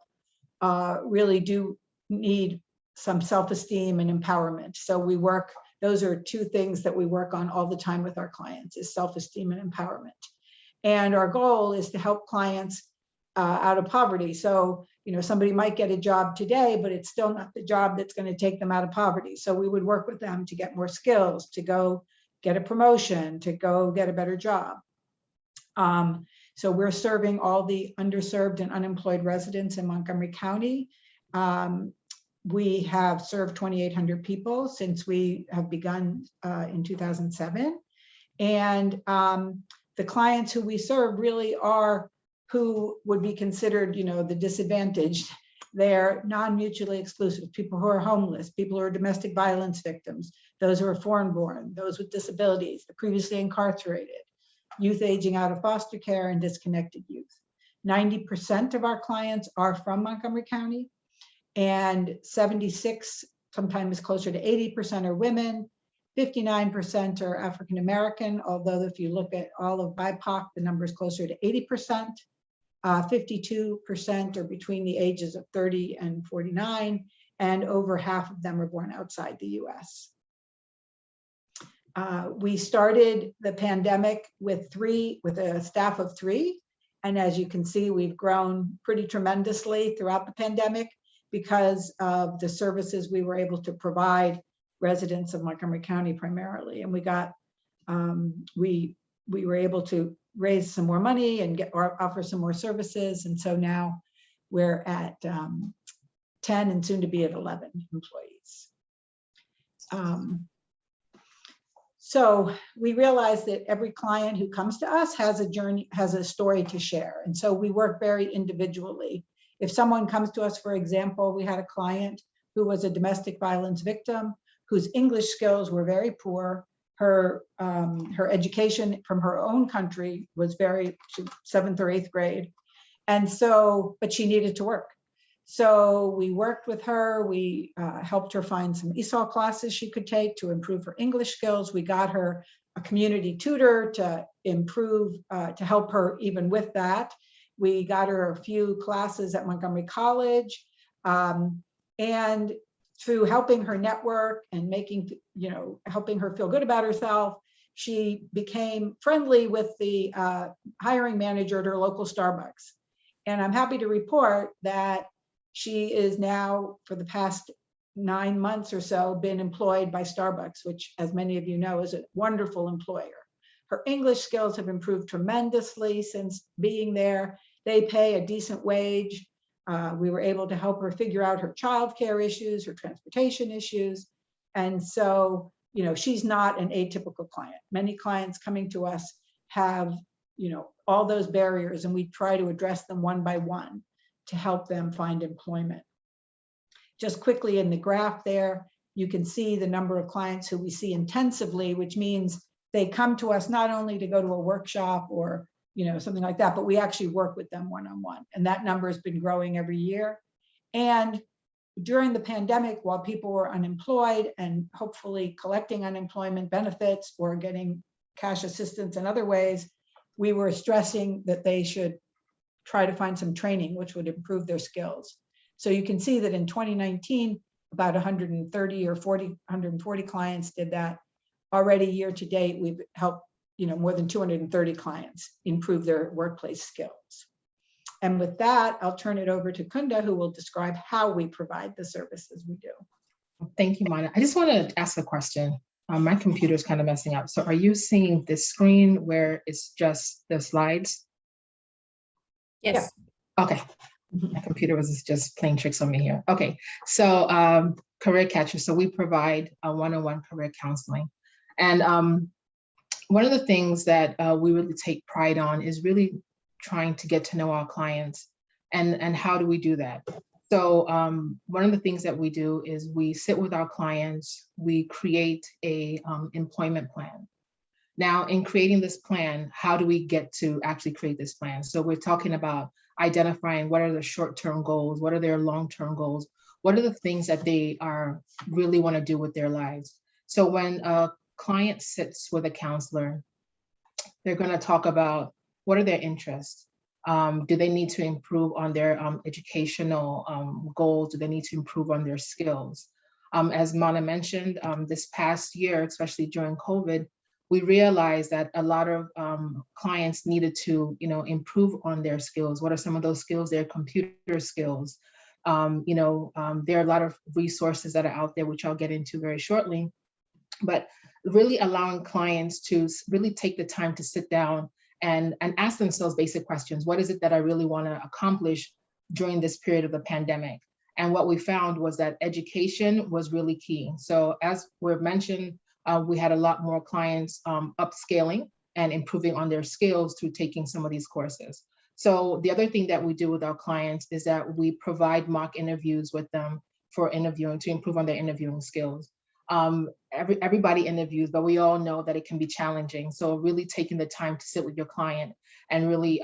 [SPEAKER 7] really do need some self-esteem and empowerment. So we work, those are two things that we work on all the time with our clients, is self-esteem and empowerment. And our goal is to help clients out of poverty. So, you know, somebody might get a job today, but it's still not the job that's going to take them out of poverty. So we would work with them to get more skills, to go get a promotion, to go get a better job. So we're serving all the underserved and unemployed residents in Montgomery County. We have served 2,800 people since we have begun in 2007. And the clients who we serve really are who would be considered, you know, the disadvantaged. They're non-mutually exclusive, people who are homeless, people who are domestic violence victims, those who are foreign-born, those with disabilities, the previously incarcerated, youth aging out of foster care, and disconnected youth. 90% of our clients are from Montgomery County, and 76, sometimes closer to 80% are women, 59% are African-American, although if you look at all of BIPOC, the number is closer to 80%. 52% are between the ages of 30 and 49, and over half of them are born outside the US. We started the pandemic with a staff of 3. And as you can see, we've grown pretty tremendously throughout the pandemic because of the services we were able to provide residents of Montgomery County primarily. And we got, we were able to raise some more money and offer some more services. And so now we're at 10 and soon to be at 11 employees. So we realize that every client who comes to us has a journey, has a story to share. And so we work very individually. If someone comes to us, for example, we had a client who was a domestic violence victim whose English skills were very poor. Her education from her own country was very 7th or 8th grade. And so, but she needed to work. So we worked with her. We helped her find some ESOL classes she could take to improve her English skills. We got her a community tutor to improve, to help her even with that. We got her a few classes at Montgomery College. And through helping her network and making, you know, helping her feel good about herself, she became friendly with the hiring manager at her local Starbucks. And I'm happy to report that she is now, for the past 9 months or so, been employed by Starbucks, which, as many of you know, is a wonderful employer. Her English skills have improved tremendously since being there. They pay a decent wage. We were able to help her figure out her childcare issues, her transportation issues. And so, you know, she's not an atypical client. Many clients coming to us have, you know, all those barriers, and we try to address them one by one to help them find employment. Just quickly in the graph there, you can see the number of clients who we see intensively, which means they come to us not only to go to a workshop or something like that, but we actually work with them one-on-one. And that number has been growing every year. And during the pandemic, while people were unemployed and hopefully collecting unemployment benefits or getting cash assistance in other ways, we were stressing that they should try to find some training, which would improve their skills. So you can see that in 2019, about 140 clients did that. Already year to date, we've helped more than 230 clients improve their workplace skills. And with that, I'll turn it over to Kunda, who will describe how we provide the services we do.
[SPEAKER 8] Thank you, Mona. I just want to ask a question. My computer is kind of messing up. So are you seeing this screen where it's just the slides?
[SPEAKER 1] Yes.
[SPEAKER 8] Okay. My computer was just playing tricks on me here. Okay. So CareerCatchers. So we provide one-on-one career counseling. And one of the things that we really take pride on is really trying to get to know our clients. And how do we do that? So one of the things that we do is we sit with our clients, we create a employment plan. Now, in creating this plan, how do we get to actually create this plan? So we're talking about identifying what are the short-term goals, what are their long-term goals, what are the things that they are really want to do with their lives. So when a client sits with a counselor, they're going to talk about what are their interests. Do they need to improve on their educational goals? Do they need to improve on their skills? As Mona mentioned, this past year, especially during COVID, we realized that a lot of clients needed to, improve on their skills. What are some of those skills? Their computer skills. There are a lot of resources that are out there, which I'll get into very shortly. But really allowing clients to really take the time to sit down and ask themselves basic questions. What is it that I really want to accomplish during this period of the pandemic? And what we found was that education was really key. So as we've mentioned, we had a lot more clients upscaling and improving on their skills through taking some of these courses. So the other thing that we do with our clients is that we provide mock interviews with them for interviewing to improve on their interviewing skills. Everybody interviews, but we all know that it can be challenging. So really taking the time to sit with your client and really,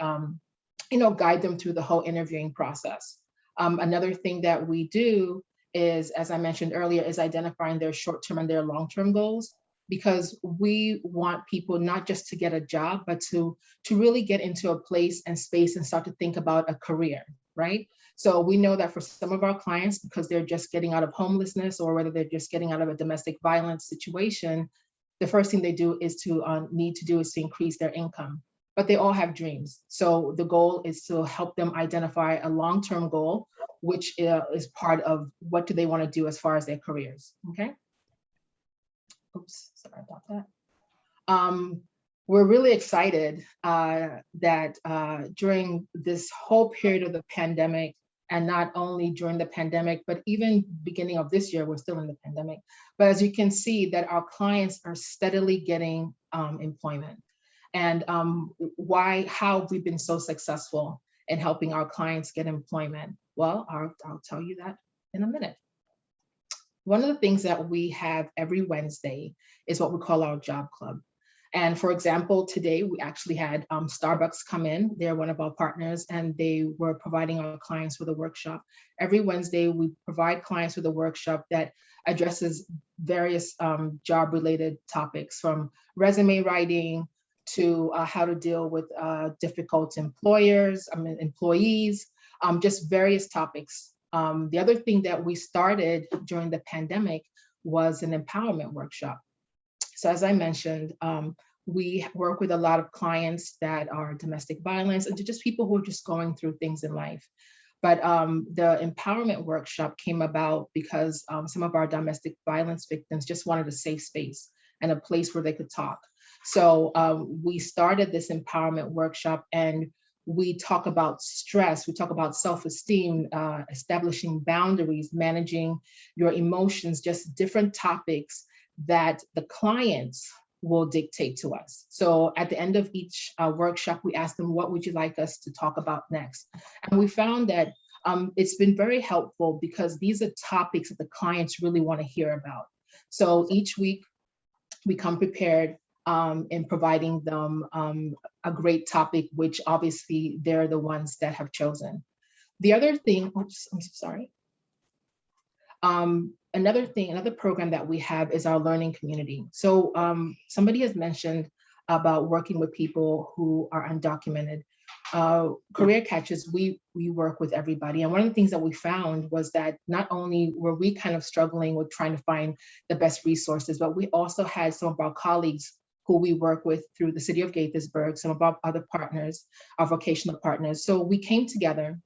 [SPEAKER 8] guide them through the whole interviewing process. Another thing that we do is, as I mentioned earlier, is identifying their short-term and their long-term goals, because we want people not just to get a job, but to really get into a place and space and start to think about a career, right? So we know that for some of our clients, because they're just getting out of homelessness or whether they're just getting out of a domestic violence situation, the first thing they do is to increase their income. But they all have dreams. So the goal is to help them identify a long-term goal, which is part of what do they want to do as far as their careers, okay? Oops, sorry about that. We're really excited that during this whole period of the pandemic, and not only during the pandemic, but even beginning of this year, we're still in the pandemic. But as you can see that our clients are steadily getting employment. And how have we been so successful in helping our clients get employment? Well, I'll tell you that in a minute. One of the things that we have every Wednesday is what we call our job club. And for example, today we actually had Starbucks come in. They're one of our partners, and they were providing our clients with a workshop. Every Wednesday, we provide clients with a workshop that addresses various job-related topics, from resume writing to how to deal with difficult employees, just various topics. The other thing that we started during the pandemic was an empowerment workshop. So as I mentioned, we work with a lot of clients that are domestic violence and just people who are just going through things in life. But the empowerment workshop came about because some of our domestic violence victims just wanted a safe space and a place where they could talk. So we started this empowerment workshop, and we talk about stress, we talk about self-esteem, establishing boundaries, managing your emotions, just different topics that the clients will dictate to us. So at the end of each workshop, we ask them, what would you like us to talk about next? And we found that it's been very helpful because these are topics that the clients really want to hear about. So each week we come prepared in providing them a great topic, which obviously they're the ones that have chosen. The other thing, oops, I'm so sorry. Another program that we have is our learning community. So somebody has mentioned about working with people who are undocumented. CareerCatchers, we work with everybody. And one of the things that we found was that not only were we kind of struggling with trying to find the best resources, but we also had some of our colleagues who we work with through the city of Gaithersburg, some of our other partners, our vocational partners. So we came together,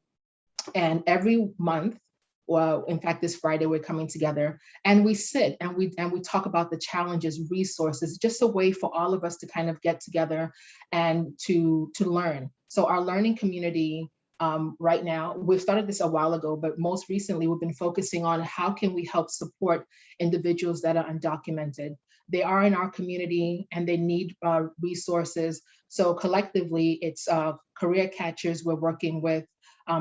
[SPEAKER 8] and every month, well, in fact, this Friday we're coming together and we sit and we talk about the challenges, resources, just a way for all of us to kind of get together and to learn. So our learning community right now, we've started this a while ago, but most recently we've been focusing on how can we help support individuals that are undocumented. They are in our community and they need resources. So collectively, it's CareerCatchers. We're working with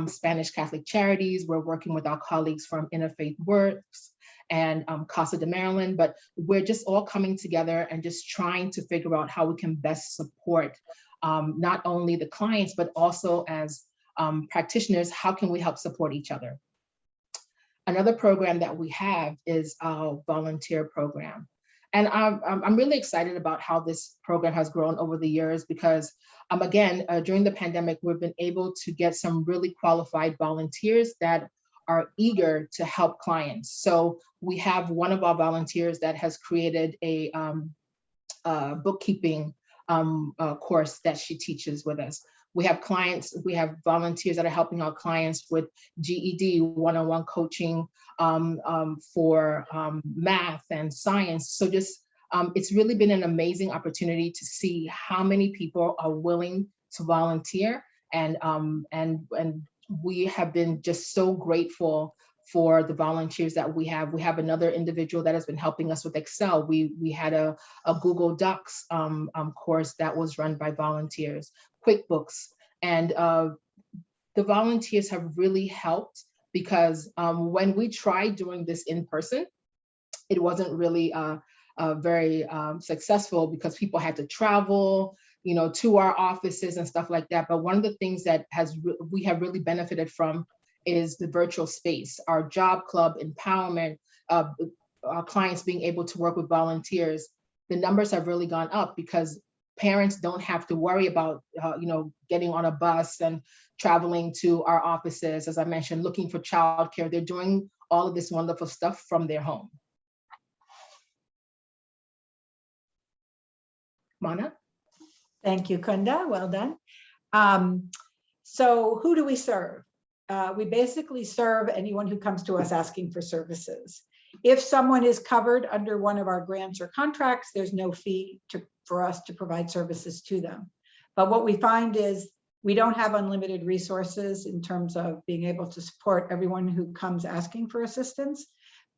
[SPEAKER 8] Spanish Catholic Charities. We're working with our colleagues from Interfaith Works and Casa de Maryland, but we're just all coming together and just trying to figure out how we can best support not only the clients, but also as practitioners, how can we help support each other? Another program that we have is our volunteer program. And I'm really excited about how this program has grown over the years because again, during the pandemic, we've been able to get some really qualified volunteers that are eager to help clients. So we have one of our volunteers that has created a bookkeeping course that she teaches with us. We have volunteers that are helping our clients with GED, one-on-one coaching for math and science. So just, it's really been an amazing opportunity to see how many people are willing to volunteer. And we have been just so grateful for the volunteers that we have. We have another individual that has been helping us with Excel. We had a Google Docs course that was run by volunteers, QuickBooks. And the volunteers have really helped because when we tried doing this in person, it wasn't really very successful because people had to travel, to our offices and stuff like that. But one of the things that we have really benefited from is the virtual space, our job club empowerment, our clients being able to work with volunteers. The numbers have really gone up because parents don't have to worry about, getting on a bus and traveling to our offices, as I mentioned, looking for childcare. They're doing all of this wonderful stuff from their home. Mana?
[SPEAKER 7] Thank you, Kunda. Well done. So who do we serve? We basically serve anyone who comes to us asking for services. If someone is covered under one of our grants or contracts, there's no fee for us to provide services to them. But what we find is we don't have unlimited resources in terms of being able to support everyone who comes asking for assistance.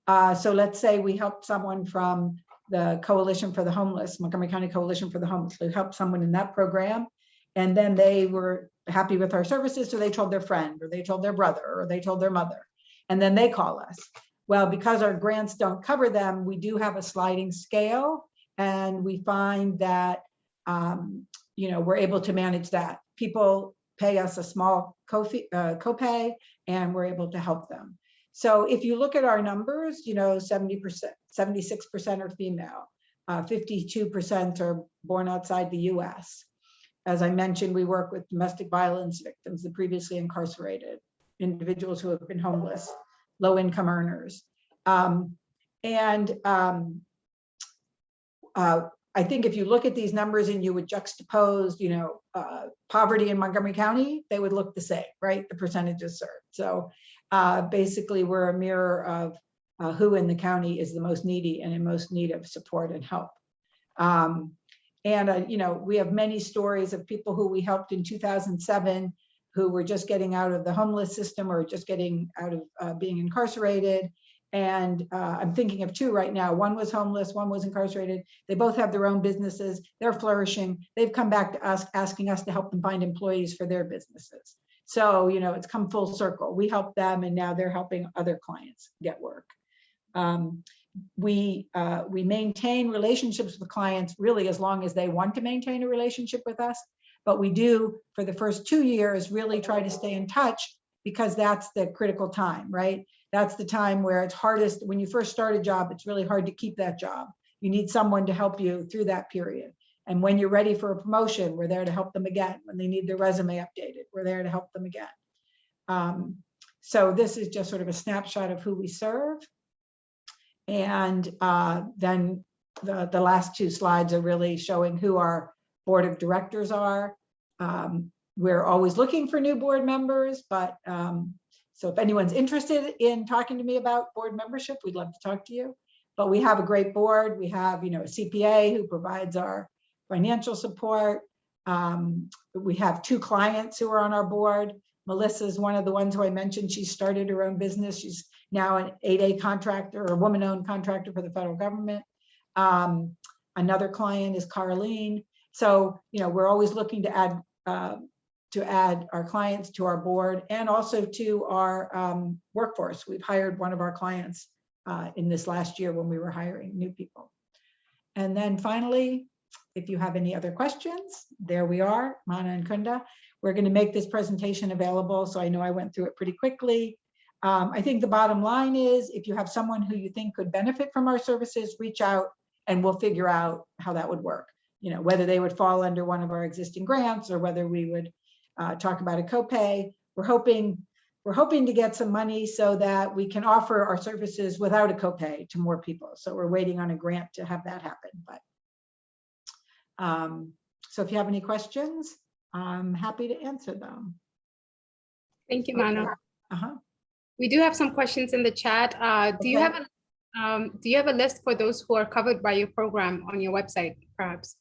[SPEAKER 7] So let's say we help someone from the Coalition for the Homeless, Montgomery County Coalition for the Homeless. We helped someone in that program, and then they were happy with our services, so they told their friend, or they told their brother, or they told their mother, and then they call us. Well, because our grants don't cover them, we do have a sliding scale, and we find that we're able to manage that. People pay us a small copay, and we're able to help them. So if you look at our numbers, 70%, 76% are female, 52% are born outside the US. As I mentioned, we work with domestic violence victims, the previously incarcerated, individuals who have been homeless, low-income earners. I think if you look at these numbers and you would juxtapose, poverty in Montgomery County, they would look the same, right? The percentages served. So basically, we're a mirror of who in the county is the most needy and in most need of support and help. We have many stories of people who we helped in 2007 who were just getting out of the homeless system or just getting out of being incarcerated. And I'm thinking of two right now. One was homeless, one was incarcerated. They both have their own businesses. They're flourishing. They've come back to us asking us to help them find employees for their businesses. So, you know, it's come full circle. We help them and now they're helping other clients get work. We maintain relationships with clients really as long as they want to maintain a relationship with us. But we do, for the first 2 years, really try to stay in touch because that's the critical time, right? That's the time where it's hardest. When you first start a job, it's really hard to keep that job. You need someone to help you through that period. And when you're ready for a promotion, we're there to help them again. When they need their resume updated, we're there to help them again. So this is just sort of a snapshot of who we serve. And then the last 2 slides are really showing who our board of directors are. We're always looking for new board members, but so if anyone's interested in talking to me about board membership, we'd love to talk to you. But we have a great board. We have, you know, a CPA who provides our financial support. We have 2 clients who are on our board. Melissa is one of the ones who I mentioned. She started her own business. She's now an 8A contractor or woman-owned contractor for the federal government. Another client is Carlene. So, you know, we're always looking to add our clients to our board and also to our workforce. We've hired one of our clients in this last year when we were hiring new people. And then finally, if you have any other questions, there we are, Mana and Kunda. We're going to make this presentation available. So I know I went through it pretty quickly. I think the bottom line is if you have someone who you think could benefit from our services, reach out and we'll figure out how that would work. You know, whether they would fall under one of our existing grants or whether we would talk about a copay. We're hoping to get some money so that we can offer our services without a copay to more people. So we're waiting on a grant to have that happen. But so if you have any questions, I'm happy to answer them.
[SPEAKER 1] Thank you, Mana.
[SPEAKER 7] Uh-huh.
[SPEAKER 1] We do have some questions in the chat. Do you have a list for those who are covered by your program on your website, perhaps?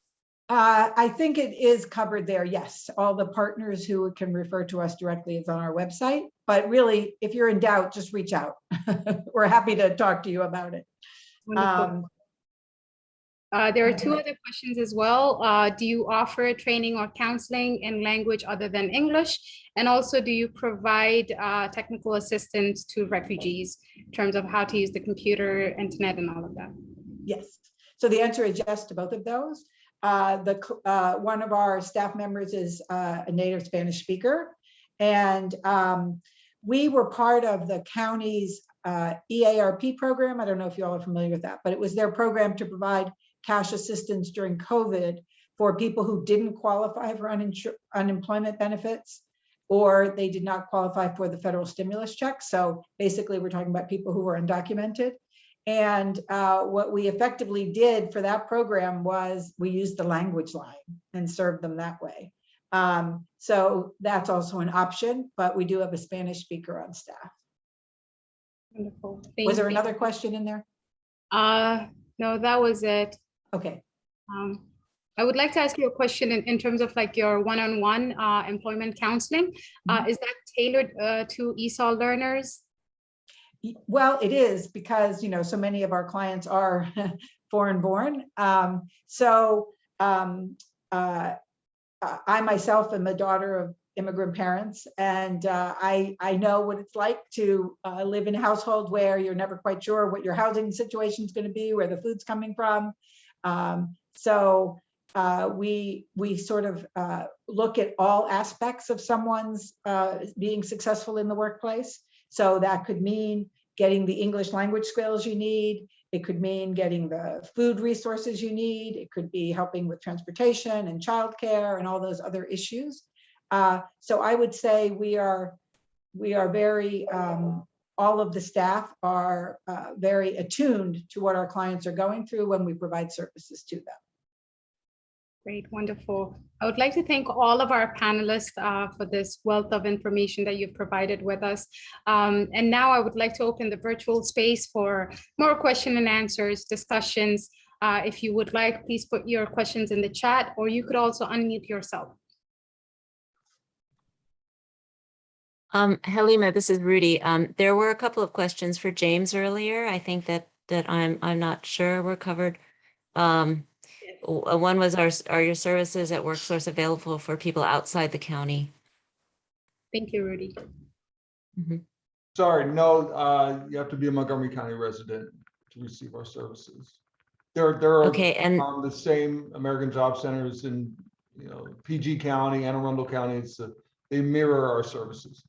[SPEAKER 7] I think it is covered there. Yes, all the partners who can refer to us directly is on our website. But really, if you're in doubt, just reach out. We're happy to talk to you about it.
[SPEAKER 1] There are 2 other questions as well. Do you offer training or counseling in language other than English? And also, do you provide technical assistance to refugees in terms of how to use the computer, internet, and all of that?
[SPEAKER 7] Yes. So the answer is yes to both of those. One of our staff members is a native Spanish speaker. And we were part of the county's EARP program. I don't know if you all are familiar with that, but it was their program to provide cash assistance during COVID for people who didn't qualify for unemployment benefits, or they did not qualify for the federal stimulus check. So basically, we're talking about people who were undocumented. And what we effectively did for that program was we used the language line and served them that way. So that's also an option, but we do have a Spanish speaker on staff.
[SPEAKER 1] Wonderful.
[SPEAKER 7] Was there another question in there?
[SPEAKER 1] No, that was it.
[SPEAKER 7] Okay.
[SPEAKER 1] I would like to ask you a question in terms of like your one-on-one employment counseling. Is that tailored to ESOL learners?
[SPEAKER 7] Well, it is because, you know, so many of our clients are foreign born. I myself am a daughter of immigrant parents, and I know what it's like to live in a household where you're never quite sure what your housing situation is going to be, where the food's coming from. We sort of look at all aspects of someone's being successful in the workplace. So that could mean getting the English language skills you need. It could mean getting the food resources you need. It could be helping with transportation and childcare and all those other issues. So I would say we are very, all of the staff are very attuned to what our clients are going through when we provide services to them.
[SPEAKER 1] Great, wonderful. I would like to thank all of our panelists for this wealth of information that you've provided with us. And now I would like to open the virtual space for more question and answers, discussions. If you would like, please put your questions in the chat, or you could also unmute yourself.
[SPEAKER 9] Halima, this is Rudy. There were a couple of questions for James earlier. I think that I'm not sure were covered. One was, are your services at Worksource available for people outside the county?
[SPEAKER 1] Thank you, Rudy.
[SPEAKER 4] Sorry, no, you have to be a Montgomery County resident to receive our services. There are
[SPEAKER 9] Okay, and
[SPEAKER 4] the same American Job Centers in, PG County, Anne Arundel County. They mirror our services.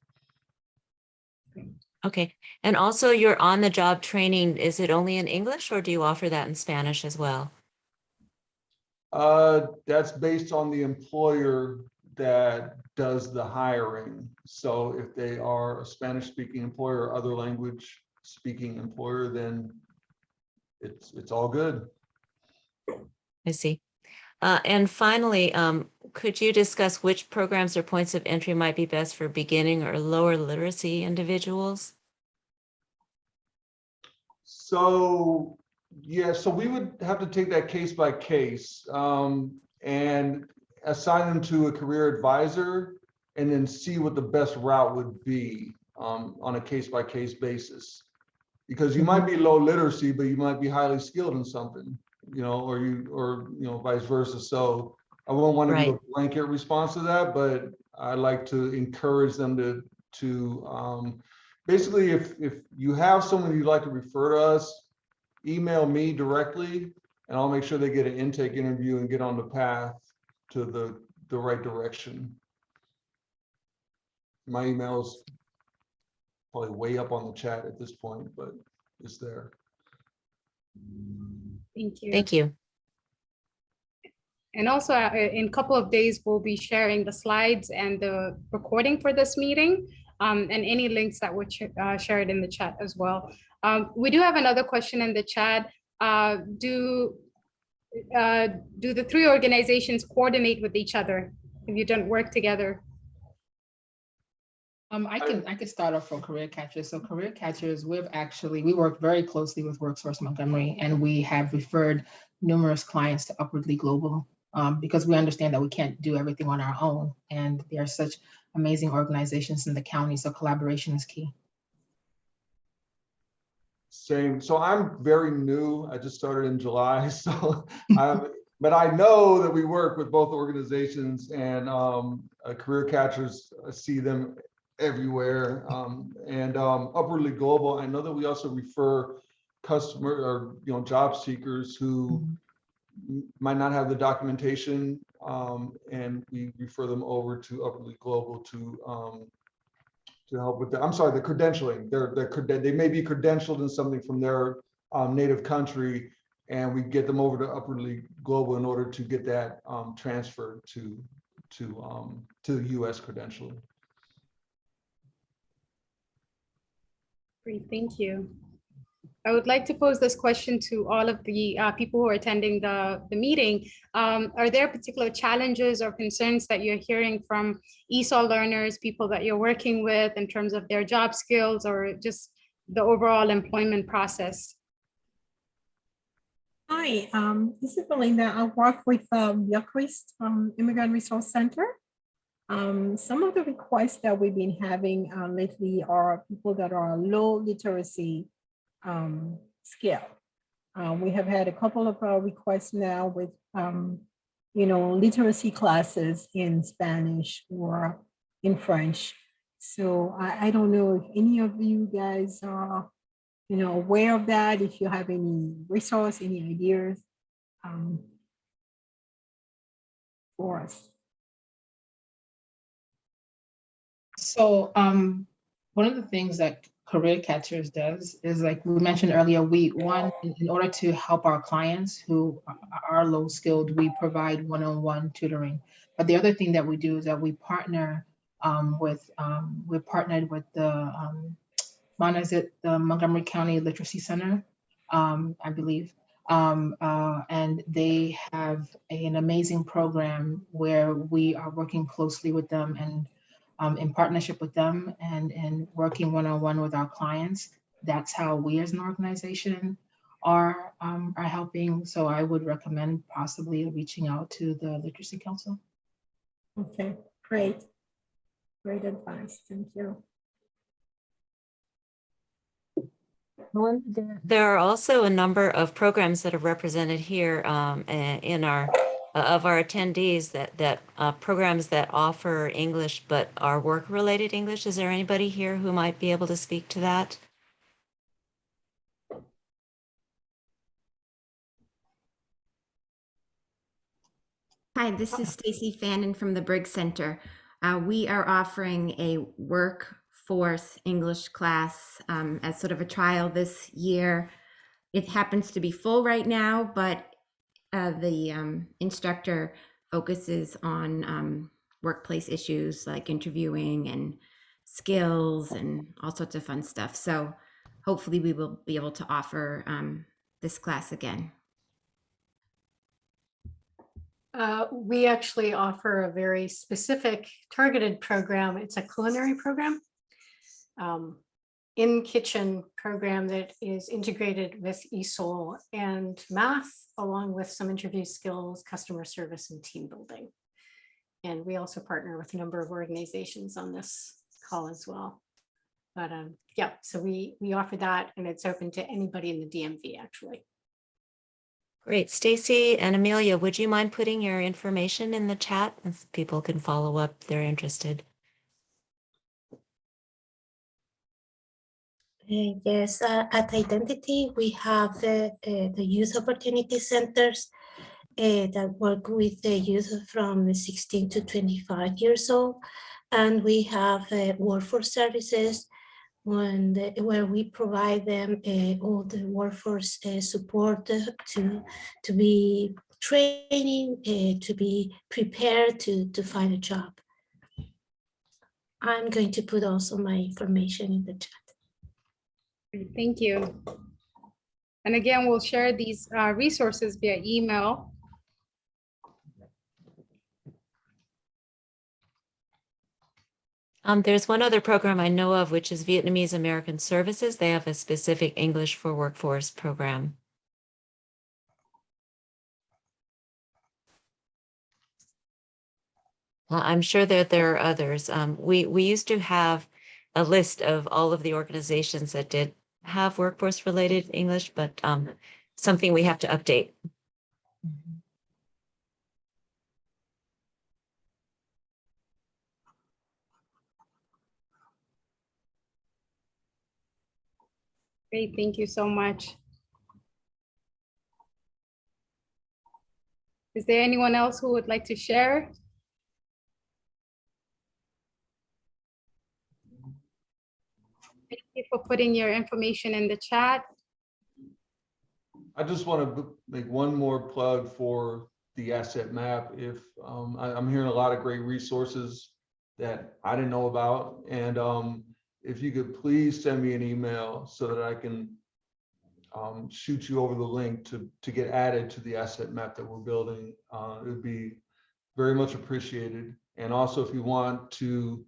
[SPEAKER 9] okay, and also your on-the-job training, is it only in English or do you offer that in Spanish as well?
[SPEAKER 4] That's based on the employer that does the hiring. So if they are a Spanish-speaking employer or other language-speaking employer, then it's all good.
[SPEAKER 9] I see. And finally, could you discuss which programs or points of entry might be best for beginning or lower literacy individuals?
[SPEAKER 4] So, yeah, so we would have to take that case by case and assign them to a career advisor and then see what the best route would be on a case by case basis. Because you might be low literacy, but you might be highly skilled in something, or vice versa. So I won't want to do a blanket response to that, but I like to encourage them to basically, if you have someone you'd like to refer to us, email me directly, and I'll make sure they get an intake interview and get on the path to the right direction. My email is probably way up on the chat at this point, but it's there.
[SPEAKER 1] Thank you.
[SPEAKER 9] Thank you.
[SPEAKER 1] And also in a couple of days, we'll be sharing the slides and the recording for this meeting and any links that were shared in the chat as well. We do have another question in the chat. Do the three organizations coordinate with each other? Have you done work together?
[SPEAKER 8] I can start off from CareerCatchers. So CareerCatchers, we work very closely with Worksource Montgomery, and we have referred numerous clients to Upwardly Global because we understand that we can't do everything on our own, and there are such amazing organizations in the county, so collaboration is key.
[SPEAKER 4] Same. So I'm very new. I just started in July, so but I know that we work with both organizations, and CareerCatchers, I see them everywhere, and Upwardly Global, I know that we also refer customer or job seekers who might not have the documentation, and we refer them over to Upwardly Global to help with that. I'm sorry, the credentialing. They may be credentialed in something from their native country, and we get them over to Upwardly Global in order to get that transferred to U.S. credentialing.
[SPEAKER 1] Great, thank you. I would like to pose this question to all of the people who are attending the meeting. Are there particular challenges or concerns that you're hearing from ESOL learners, people that you're working with in terms of their job skills or just the overall employment process?
[SPEAKER 3] Hi, this is Belinda. I work with Youngquist Immigrant Resource Center. Some of the requests that we've been having lately are people that are low literacy skill. We have had a couple of requests now with, literacy classes in Spanish or in French. So I don't know if any of you guys are, aware of that, if you have any resource, any ideas for us.
[SPEAKER 8] So one of the things that CareerCatchers does is, like we mentioned earlier, in order to help our clients who are low skilled, we provide one-on-one tutoring. But the other thing that we do is that we partner we're partnered with the Montgomery County Literacy Center, I believe. And they have an amazing program where we are working closely with them and in partnership with them and working one-on-one with our clients. That's how we as an organization are helping. So I would recommend possibly reaching out to the Literacy Council.
[SPEAKER 3] Okay, great. Great advice, thank you.
[SPEAKER 9] There are also a number of programs that are represented here in our of our attendees that programs that offer English but are work-related English. Is there anybody here who might be able to speak to that?
[SPEAKER 10] Hi, this is Stacy Fannin from the Briggs Center. We are offering a workforce English class as sort of a trial this year. It happens to be full right now, but the instructor focuses on workplace issues like interviewing and skills and all sorts of fun stuff. So hopefully we will be able to offer this class again.
[SPEAKER 11] We actually offer a very specific targeted program. It's a culinary program, in-kitchen program that is integrated with ESOL and math, along with some interview skills, customer service, and team building. And we also partner with a number of organizations on this call as well. But yeah, so we offer that, and it's open to anybody in the DMV actually.
[SPEAKER 9] Great. Stacy and Amelia, would you mind putting your information in the chat if people can follow up if they're interested?
[SPEAKER 12] Yes, at Identity, we have the youth opportunity centers that work with the youth from 16 to 25 years old. And we have workforce services where we provide them all the workforce support to be training, to be prepared to find a job. I'm going to put also my information in the chat.
[SPEAKER 1] Thank you. And again, we'll share these resources via email.
[SPEAKER 9] There's one other program I know of, which is Vietnamese American Services. They have a specific English for Workforce program. I'm sure that there are others. We used to have a list of all of the organizations that did have workforce related English, but something we have to update.
[SPEAKER 1] Great, thank you so much. Is there anyone else who would like to share? Thank you for putting your information in the chat.
[SPEAKER 4] I just want to make one more plug for the asset map. If I'm hearing a lot of great resources that I didn't know about, and if you could please send me an email so that I can shoot you over the link to get added to the asset map that we're building, it would be very much appreciated. And also, if you want to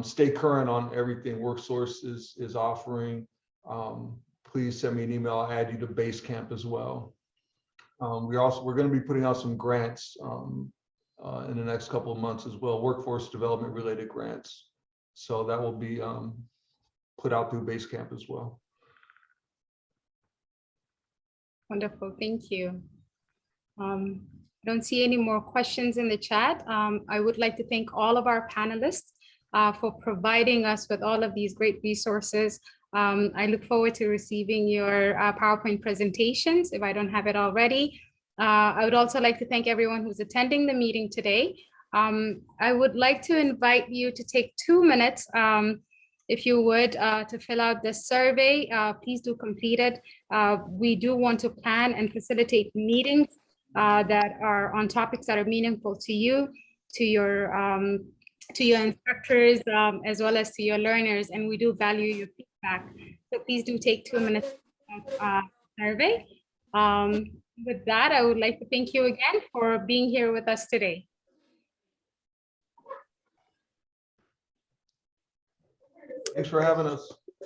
[SPEAKER 4] stay current on everything Worksource is offering, please send me an email. I'll add you to Basecamp as well. We're going to be putting out some grants in the next couple of months as well, workforce development related grants. So that will be put out through Basecamp as well.
[SPEAKER 1] Wonderful, thank you. I don't see any more questions in the chat. I would like to thank all of our panelists for providing us with all of these great resources. I look forward to receiving your PowerPoint presentations if I don't have it already. I would also like to thank everyone who's attending the meeting today. I would like to invite you to take 2 minutes, if you would, to fill out this survey. Please do complete it. We do want to plan and facilitate meetings that are on topics that are meaningful to you, to your instructors, as well as to your learners, and we do value your feedback. So please do take 2 minutes survey. With that, I would like to thank you again for being here with us today.
[SPEAKER 4] Thanks for having us.